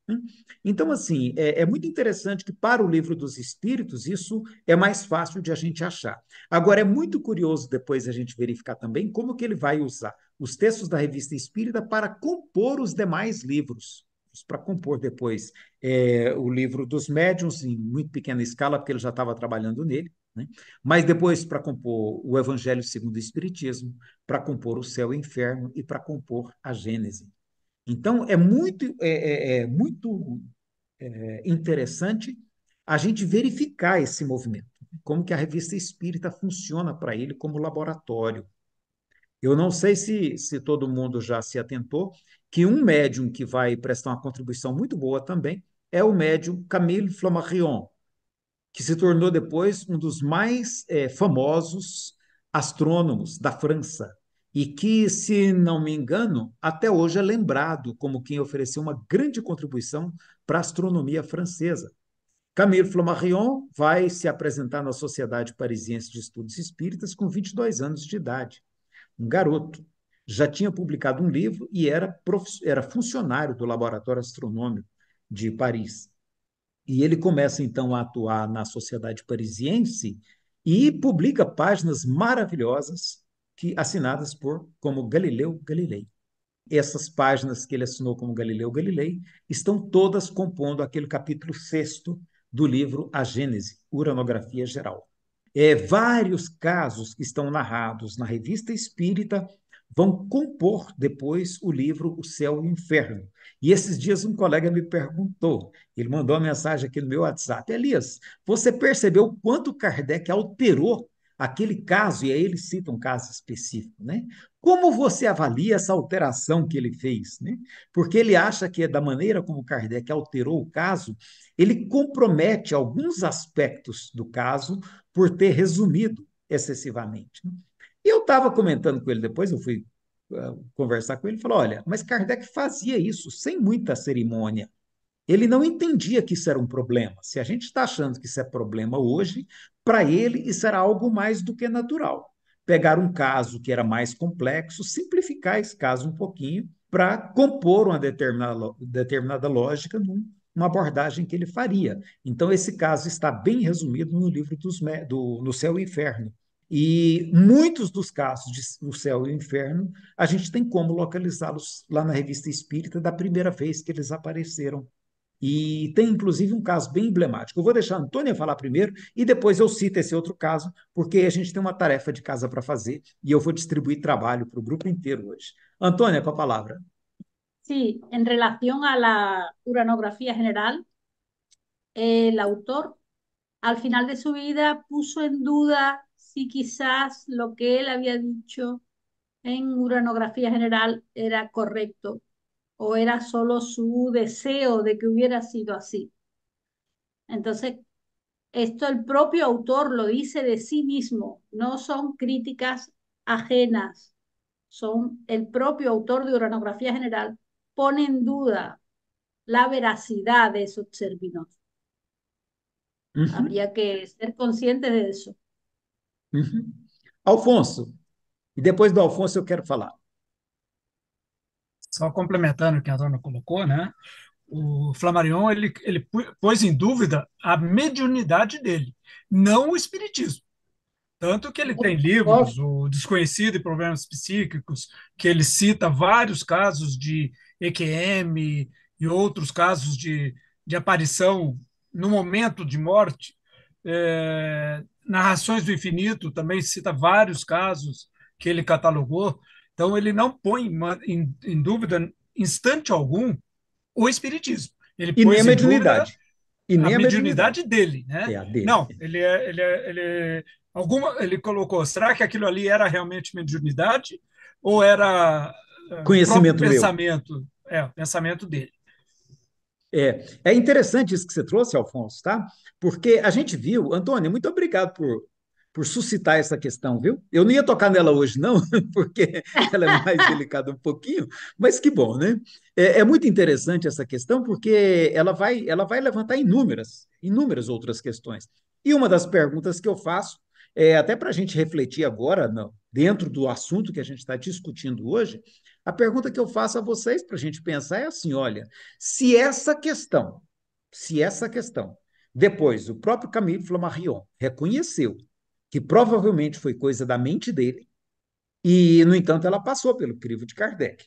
Então, assim, é muito interessante que para o livro dos espíritos isso é mais fácil de a gente achar. Agora, é muito curioso depois a gente verificar também como que ele vai usar os textos da Revista Espírita para compor os demais livros, para compor depois o livro dos médiuns em muito pequena escala, porque ele já estava trabalhando nele, né? Mas depois para compor o Evangelho segundo o Espiritismo, para compor o Céu e o Inferno e para compor a Gênese. Então, é muito interessante a gente verificar esse movimento, como que a Revista Espírita funciona para ele como laboratório. Eu não sei se todo mundo já se atentou que um médium que vai prestar uma contribuição muito boa também é o médium Camille Flammarion, que se tornou depois um dos mais famosos astrônomos da França e que, se não me engano, até hoje é lembrado como quem ofereceu uma grande contribuição para a astronomia francesa. Camille Flammarion vai se apresentar na Sociedade Parisiense de Estudos Espíritas com 22 anos de idade, um garoto. Já tinha publicado um livro e era funcionário do Laboratório Astronômico de Paris. E ele começa, então, a atuar na Sociedade Parisiense e publica páginas maravilhosas assinadas como Galileu Galilei. Essas páginas que ele assinou como Galileu Galilei estão todas compondo aquele capítulo 6º do livro A Gênese, Uranografia Geral. Vários casos que estão narrados na Revista Espírita vão compor depois o livro O Céu e o Inferno. E esses dias um colega me perguntou, ele mandou uma mensagem aqui no meu WhatsApp: Elias, você percebeu quanto Kardec alterou aquele caso? E aí ele cita um caso específico, né? Como você avalia essa alteração que ele fez, né? Porque ele acha que, da maneira como Kardec alterou o caso, ele compromete alguns aspectos do caso por ter resumido excessivamente, né? E eu estava comentando com ele depois, eu fui conversar com ele, e falou: olha, mas Kardec fazia isso sem muita cerimônia. Ele não entendia que isso era um problema. Se a gente está achando que isso é problema hoje, para ele isso era algo mais do que natural. Pegar um caso que era mais complexo, simplificar esse caso um pouquinho para compor uma determinada lógica numa abordagem que ele faria. Então, esse caso está bem resumido no livro No Céu e Inferno. E muitos dos casos do Céu e o Inferno, a gente tem como localizá-los lá na Revista Espírita da primeira vez que eles apareceram. E tem, inclusive, um caso bem emblemático. Eu vou deixar a Antônia falar primeiro e depois eu cito esse outro caso, porque a gente tem uma tarefa de casa para fazer e eu vou distribuir trabalho para o grupo inteiro hoje. Antônia, com a palavra. Sí, en relación a la uranografía general, el autor al final de su vida puso en duda si quizás lo que él había dicho en uranografía general era correcto o era solo su deseo de que hubiera sido así. Entonces, esto el propio autor lo dice de sí mismo, no son críticas ajenas, son el propio autor de uranografía general pone en duda la veracidad de esos términos. Habría que ser conscientes de eso. Alfonso, e depois do Alfonso eu quero falar. Só complementando o que a Antônia colocou, né? O Flammarion ele pôs em dúvida a mediunidade dele, não o espiritismo. Tanto que ele tem livros, O Desconhecido e Problemas Psíquicos, que ele cita vários casos de EQM e outros casos de aparição no momento de morte. Narrações do Infinito também cita vários casos que ele catalogou. Então, ele não põe em dúvida, instante algum, o espiritismo. Ele E nem pôs a em dúvida mediunidade. E nem a a mediunidade dele, né? É a dele. Não, ele colocou, será que aquilo ali era realmente mediunidade ou era o Conhecimento próprio meu. pensamento? O pensamento dele. É interessante isso que você trouxe, Alfonso, tá? Porque a gente viu, Antônio, muito obrigado por suscitar essa questão, viu? Eu não ia tocar nela hoje, não, porque ela é mais delicada um pouquinho, mas que bom, né? É muito interessante essa questão, porque ela vai levantar inúmeras outras questões. E uma das perguntas que eu faço, até para a gente refletir agora, não, dentro do assunto que a gente está discutindo hoje, a pergunta que eu faço a vocês para a gente pensar é assim: olha. Se essa questão, se essa questão, depois o próprio Camille Flammarion reconheceu que provavelmente foi coisa da mente dele, e, no entanto, ela passou pelo crivo de Kardec.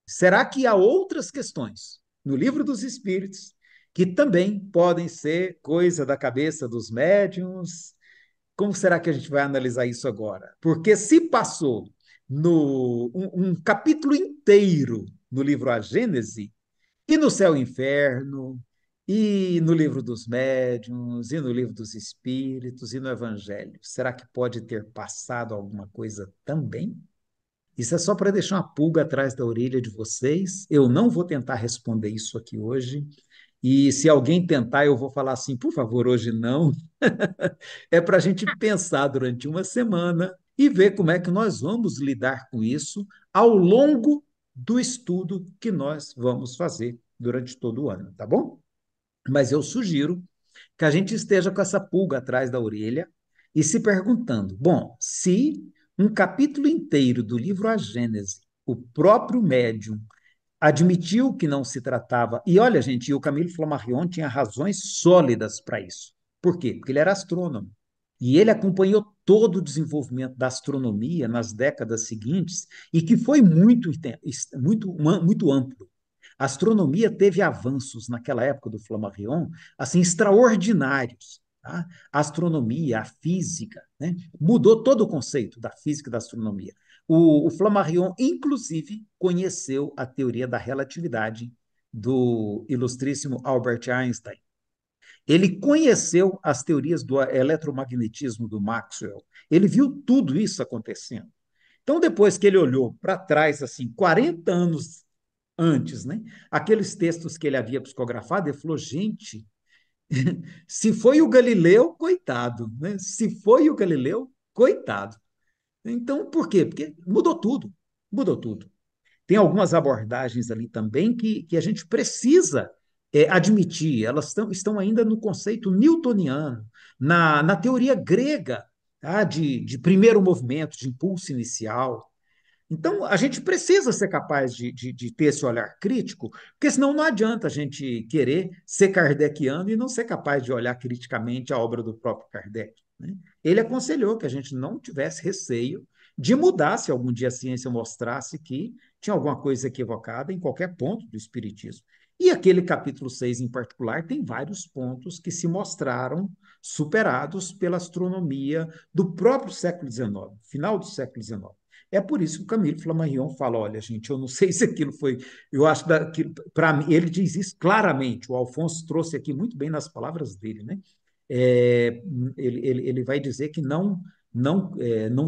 Será que há outras questões no Livro dos Espíritos que também podem ser coisa da cabeça dos médiums? Como será que a gente vai analisar isso agora? Porque se passou um capítulo inteiro no livro A Gênese, e no Céu e Inferno, e no Livro dos Médiuns, e no Livro dos Espíritos, e no Evangelho. Será que pode ter passado alguma coisa também? Isso é só para deixar uma pulga atrás da orelha de vocês. Eu não vou tentar responder isso aqui hoje. E se alguém tentar, eu vou falar assim, por favor, hoje não. É para a gente pensar durante uma semana e ver como é que nós vamos lidar com isso ao longo do estudo que nós vamos fazer durante todo o ano, tá bom? Mas eu sugiro que a gente esteja com essa pulga atrás da orelha e se perguntando: bom, se um capítulo inteiro do livro A Gênese, o próprio médium admitiu que não se tratava. E olha, gente, o Camilo Flammarion tinha razões sólidas para isso. Por quê? Porque ele era astrônomo. E ele acompanhou todo o desenvolvimento da astronomia nas décadas seguintes e que foi muito amplo. A astronomia teve avanços naquela época do Flammarion, assim, extraordinários. Tá? A astronomia, a física, né? Mudou todo o conceito da física e da astronomia. O Flammarion, inclusive, conheceu a teoria da relatividade do ilustríssimo Albert Einstein. Ele conheceu as teorias do eletromagnetismo do Maxwell. Ele viu tudo isso acontecendo. Então, depois que ele olhou para trás, assim, 40 anos antes, né, aqueles textos que ele havia psicografado, ele falou: gente, se foi o Galileu, coitado, né? Se foi o Galileu, coitado. Então, por quê? Porque mudou tudo, mudou tudo. Tem algumas abordagens ali também que a gente precisa admitir, elas estão ainda no conceito newtoniano, na teoria grega, tá? De primeiro movimento, de impulso inicial. Então, a gente precisa ser capaz de ter esse olhar crítico, porque senão não adianta a gente querer ser kardeciano e não ser capaz de olhar criticamente a obra do próprio Kardec. Né? Ele aconselhou que a gente não tivesse receio de mudar se algum dia a ciência mostrasse que tinha alguma coisa equivocada em qualquer ponto do Espiritismo. E aquele capítulo 6 em particular tem vários pontos que se mostraram superados pela astronomia do próprio século XIX, final do século XIX. É por isso que o Camilo Flammarion fala: olha, gente, eu não sei se aquilo foi. Eu acho que, para mim, ele diz isso claramente. O Alfonso trouxe aqui muito bem nas palavras dele, né? É, ele vai dizer que não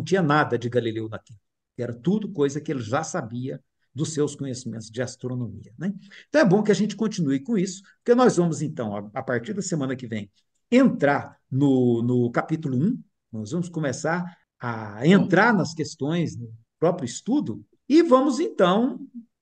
tinha nada de Galileu naquilo. Era tudo coisa que ele já sabia dos seus conhecimentos de astronomia, né? Então é bom que a gente continue com isso, porque nós vamos, então, a partir da semana que vem, entrar no capítulo 1, nós vamos começar a entrar nas questões do próprio estudo e vamos, então,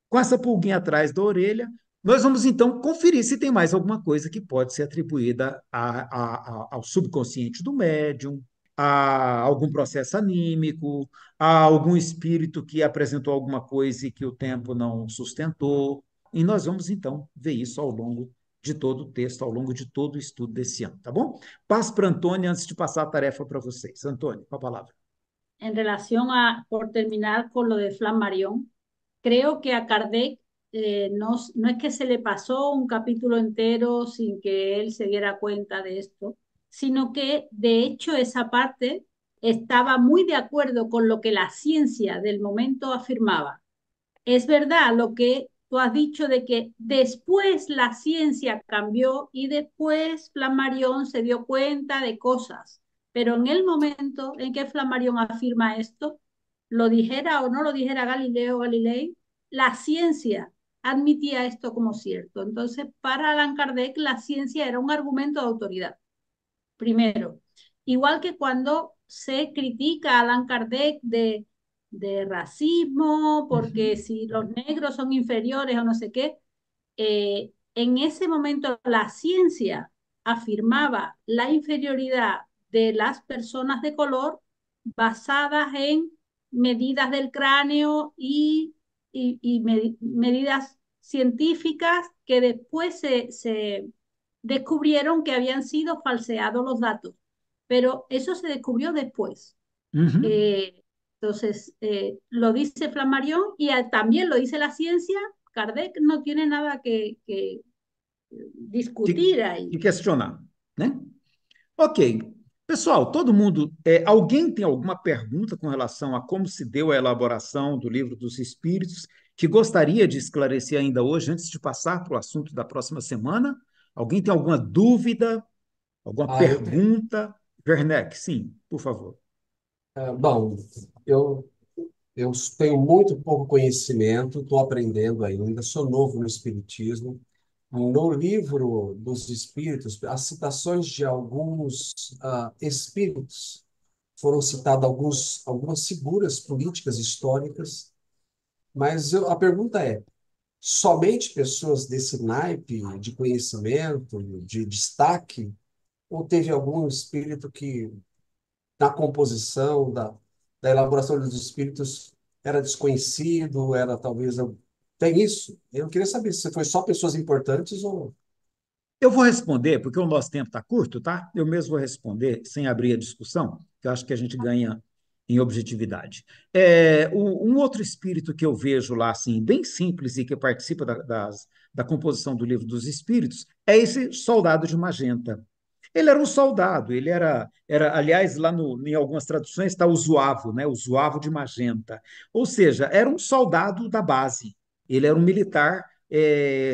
com essa pulguinha atrás da orelha, nós vamos, então, conferir se tem mais alguma coisa que pode ser atribuída ao subconsciente do médium, a algum processo anímico, a algum espírito que apresentou alguma coisa e que o tempo não sustentou. E nós vamos, então, ver isso ao longo de todo o texto, ao longo de todo o estudo desse ano, tá bom? Passo para Antônia antes de passar a tarefa para vocês. Antônia, com a palavra. En relación a, por terminar con lo de Flammarion, creo que a Kardec no es que se le pasó un capítulo entero sin que él se diera cuenta de esto, sino que de hecho esa parte estaba muy de acuerdo con lo que la ciencia del momento afirmaba. Es verdad lo que tú has dicho de que después la ciencia cambió y después Flammarion se dio cuenta de cosas, pero en el momento en que Flammarion afirma esto, lo dijera o no lo dijera Galileo Galilei, la ciencia admitía esto como cierto. Entonces, para Allan Kardec, la ciencia era un argumento de autoridad, primero. Igual que cuando se critica a Allan Kardec de racismo, porque si los negros son inferiores o no sé qué, en ese momento la ciencia afirmaba la inferioridad de las personas de color basadas en medidas del cráneo y medidas científicas que después se descubrieron que habían sido falseados los datos. Pero eso se descubrió después. Entonces, lo dice Flammarion y también lo dice la ciencia. Kardec não tem nada que discutir aí. Que questionar, né? Ok. Pessoal, todo mundo, alguém tem alguma pergunta com relação a como se deu a elaboração do Livro dos Espíritos, que gostaria de esclarecer ainda hoje, antes de passar para o assunto da próxima semana? Alguém tem alguma dúvida, alguma pergunta? Werneck, sim, por favor. Bom, eu tenho muito pouco conhecimento, estou aprendendo ainda, sou novo no Espiritismo. No Livro dos Espíritos, as citações de alguns espíritos foram citadas algumas figuras políticas históricas, mas a pergunta é: somente pessoas desse naipe de conhecimento, de destaque, ou teve algum espírito que, na composição, da elaboração dos espíritos, era desconhecido, era talvez... Tem isso? Eu queria saber se foi só pessoas importantes ou... Eu vou responder, porque o nosso tempo está curto, tá? Eu mesmo vou responder sem abrir a discussão, que eu acho que a gente ganha em objetividade. Um outro espírito que eu vejo lá, assim, bem simples e que participa da composição do Livro dos Espíritos, é esse soldado de Magenta. Ele era um soldado, ele era aliás, lá em algumas traduções está o Zuavo, né? O Zuavo de Magenta. Ou seja, era um soldado da base, ele era um militar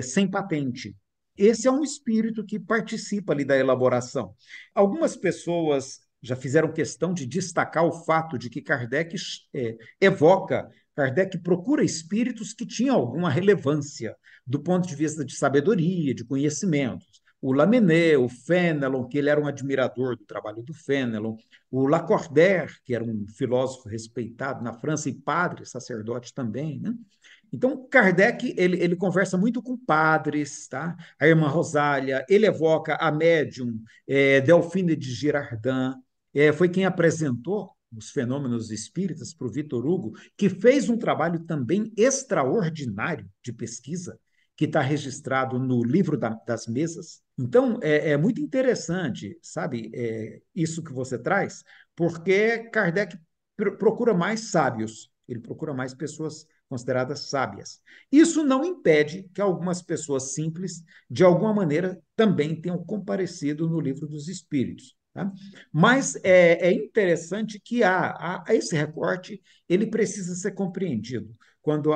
sem patente. Esse é um espírito que participa ali da elaboração. Algumas pessoas já fizeram questão de destacar o fato de que Kardec Kardec procura espíritos que tinham alguma relevância do ponto de vista de sabedoria, de conhecimentos. O Lamennais, o Fénelon, que ele era um admirador do trabalho do Fénelon, o Lacordaire, que era um filósofo respeitado na França e padre, sacerdote também, né? Então, Kardec, ele conversa muito com padres, tá? A irmã Rosália, ele evoca a médium Delphine de Girardin, foi quem apresentou os fenômenos espíritas para o Victor Hugo, que fez um trabalho também extraordinário de pesquisa, que está registrado no livro das mesas. Então, é muito interessante, sabe, isso que você traz, porque Kardec procura mais sábios, ele procura mais pessoas consideradas sábias. Isso não impede que algumas pessoas simples, de alguma maneira, também tenham comparecido no Livro dos Espíritos. Tá? Mas é interessante que esse recorte ele precisa ser compreendido. Quando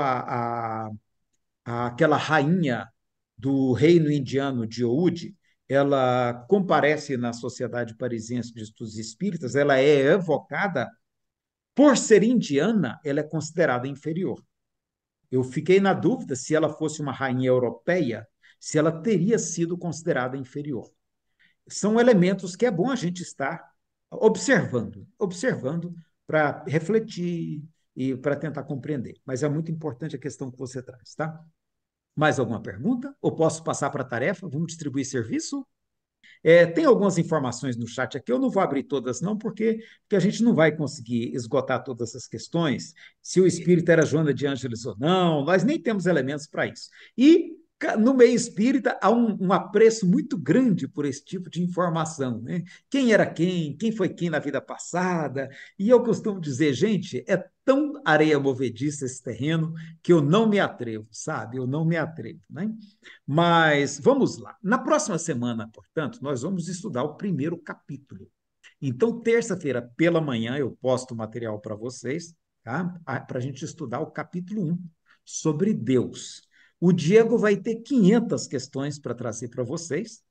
aquela rainha do reino indiano de Oude, ela comparece na Sociedade Parisiense de Estudos Espíritas, ela é evocada, por ser indiana, ela é considerada inferior. Eu fiquei na dúvida se ela fosse uma rainha europeia, se ela teria sido considerada inferior. São elementos que é bom a gente estar observando para refletir e para tentar compreender. Mas é muito importante a questão que você traz, tá? Mais alguma pergunta? Ou posso passar para a tarefa? Vamos distribuir serviço? Tem algumas informações no chat aqui, eu não vou abrir todas não, porque a gente não vai conseguir esgotar todas essas questões, se o espírito era Joana de Ângeles ou não, nós nem temos elementos para isso. E no meio espírita há um apreço muito grande por esse tipo de informação, né? Quem era quem foi quem na vida passada, e eu costumo dizer, gente, é tão areia movediça esse terreno que eu não me atrevo, sabe? Eu não me atrevo, né? Mas vamos lá. Na próxima semana, portanto, nós vamos estudar o primeiro capítulo. Então, terça-feira pela manhã, eu posto o material para vocês, tá? Para a gente estudar o capítulo 1, sobre Deus. O Diego vai ter 500 questões para trazer para vocês,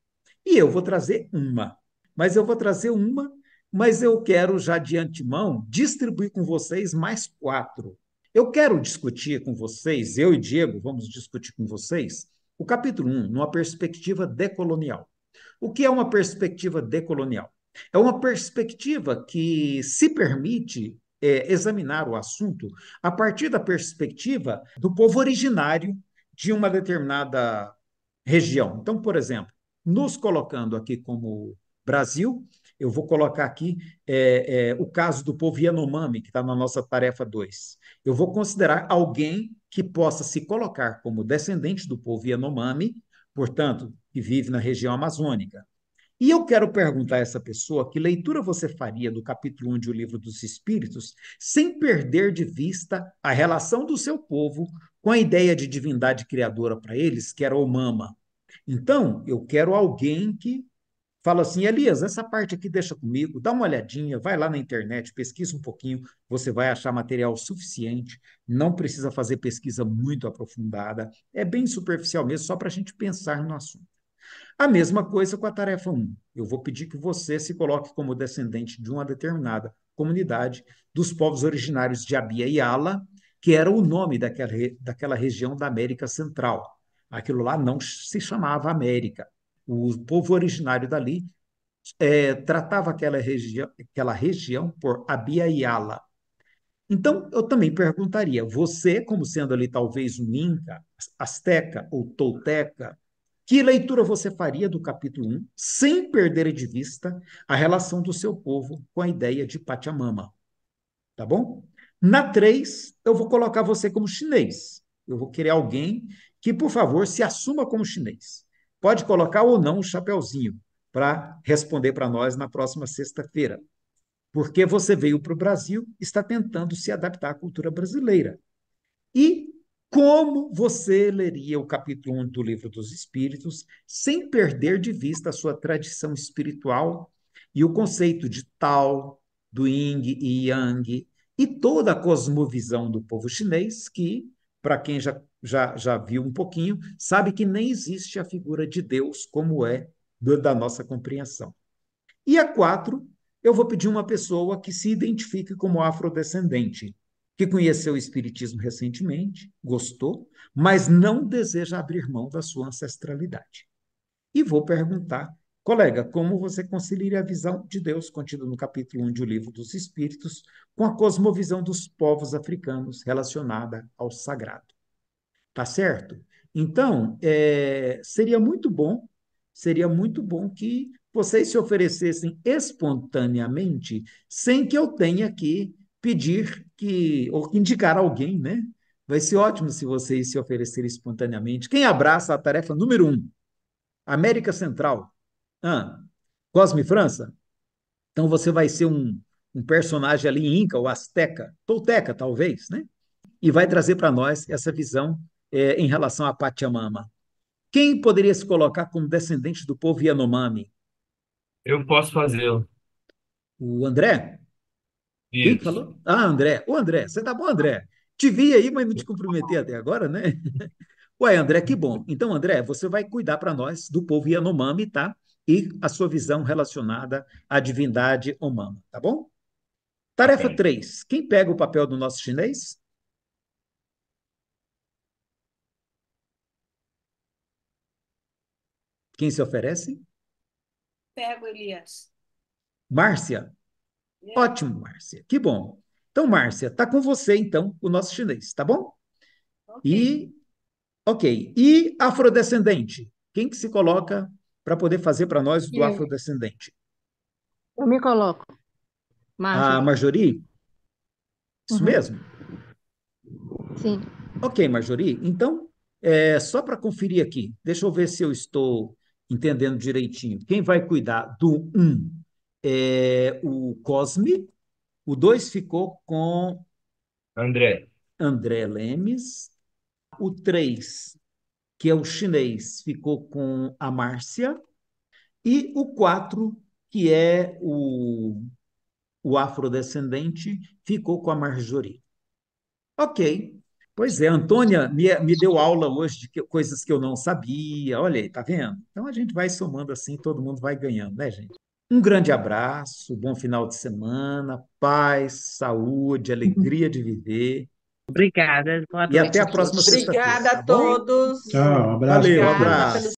e eu vou trazer uma. Mas eu quero já de antemão distribuir com vocês mais 4. Eu quero discutir com vocês, eu e Diego vamos discutir com vocês, o capítulo 1, numa perspectiva decolonial. O que é uma perspectiva decolonial? É uma perspectiva que se permite examinar o assunto a partir da perspectiva do povo originário de uma determinada região. Então, por exemplo, nos colocando aqui como Brasil, eu vou colocar aqui o caso do povo Yanomami, que está na nossa tarefa 2. Eu vou considerar alguém que possa se colocar como descendente do povo Yanomami, portanto, que vive na região amazônica. E eu quero perguntar a essa pessoa que leitura você faria do capítulo 1 de O Livro dos Espíritos, sem perder de vista a relação do seu povo com a ideia de divindade criadora para eles, que era o Mama. Então, eu quero alguém que fala assim, Elias, essa parte aqui deixa comigo, dá uma olhadinha, vai lá na internet, pesquisa um pouquinho, você vai achar material suficiente, não precisa fazer pesquisa muito aprofundada, é bem superficial mesmo, só para a gente pensar no assunto. A mesma coisa com a tarefa 1. Eu vou pedir que você se coloque como descendente de uma determinada comunidade dos povos originários de Abia e Ala, que era o nome daquela região da América Central. Aquilo lá não se chamava América. O povo originário dali tratava aquela região por Abia e Ala. Então, eu também perguntaria, você, como sendo ali talvez um Inca, Azteca ou Tolteca, que leitura você faria do capítulo 1, sem perder de vista a relação do seu povo com a ideia de Pachamama? Tá bom? Na 3, eu vou colocar você como chinês. Eu vou querer alguém que, por favor, se assuma como chinês. Pode colocar ou não o chapeuzinho para responder para nós na próxima sexta-feira. Porque você veio para o Brasil, está tentando se adaptar à cultura brasileira. E como você leria o capítulo 1 do Livro dos Espíritos sem perder de vista a sua tradição espiritual e o conceito de Tao, do Yin e Yang, e toda a cosmovisão do povo chinês, que, para quem já viu um pouquinho, sabe que nem existe a figura de Deus como é da nossa compreensão. E a 4, eu vou pedir uma pessoa que se identifique como afrodescendente, que conheceu o Espiritismo recentemente, gostou, mas não deseja abrir mão da sua ancestralidade. E vou perguntar, colega, como você conciliaria a visão de Deus contida no capítulo 1 de O Livro dos Espíritos com a cosmovisão dos povos africanos relacionada ao sagrado? Tá certo? Então, seria muito bom que vocês se oferecessem espontaneamente, sem que eu tenha que pedir ou que indicar alguém, né? Vai ser ótimo se vocês se oferecerem espontaneamente. Quem abraça a tarefa número 1? América Central. Cosme França? Então você vai ser um personagem ali Inca ou Azteca, Tolteca, talvez, né? E vai trazer para nós essa visão em relação a Pachamama. Quem poderia se colocar como descendente do povo Yanomami? Eu posso fazê-lo. O André? Quem que Isso. falou? André. Ô, André, você tá bom, André? Te vi aí, mas não te cumprimentei até agora, né? Ué, André, que bom. Então, André, você vai cuidar para nós do povo Yanomami, tá? E a sua visão relacionada à divindade Omama, tá bom? Tarefa Ok. 3. Quem pega o papel do nosso chinês? Quem se oferece? Pego, Elias. Márcia? Ótimo, Márcia. Que bom. Então, Márcia, tá com você, então, o nosso chinês, tá bom? Ok. Ok. E afrodescendente? Quem que se coloca para poder fazer para nós do Eu, afrodescendente? eu me coloco, A Marjorie. Marjorie? Isso Uhum, mesmo? sim. Ok, Marjorie. Então, só para conferir aqui, deixa eu ver se eu estou entendendo direitinho. Quem vai cuidar do 1 é o Cosme, o 2 ficou com André, André Lemes, o 3, que é o chinês, ficou com a Márcia, e o 4, que é o afrodescendente, ficou com a Marjorie. Ok. Pois é, a Antônia me deu aula hoje de coisas que eu não sabia. Olha aí, tá vendo? Então a gente vai somando assim, todo mundo vai ganhando, né, gente? Um grande abraço, bom final de semana, paz, saúde, alegria de viver. Obrigada, boa E até noite a a próxima todos. sexta-feira, Obrigada tá a bom? todos. Tchau, um abraço. Valeu, Obrigada abraço. pelos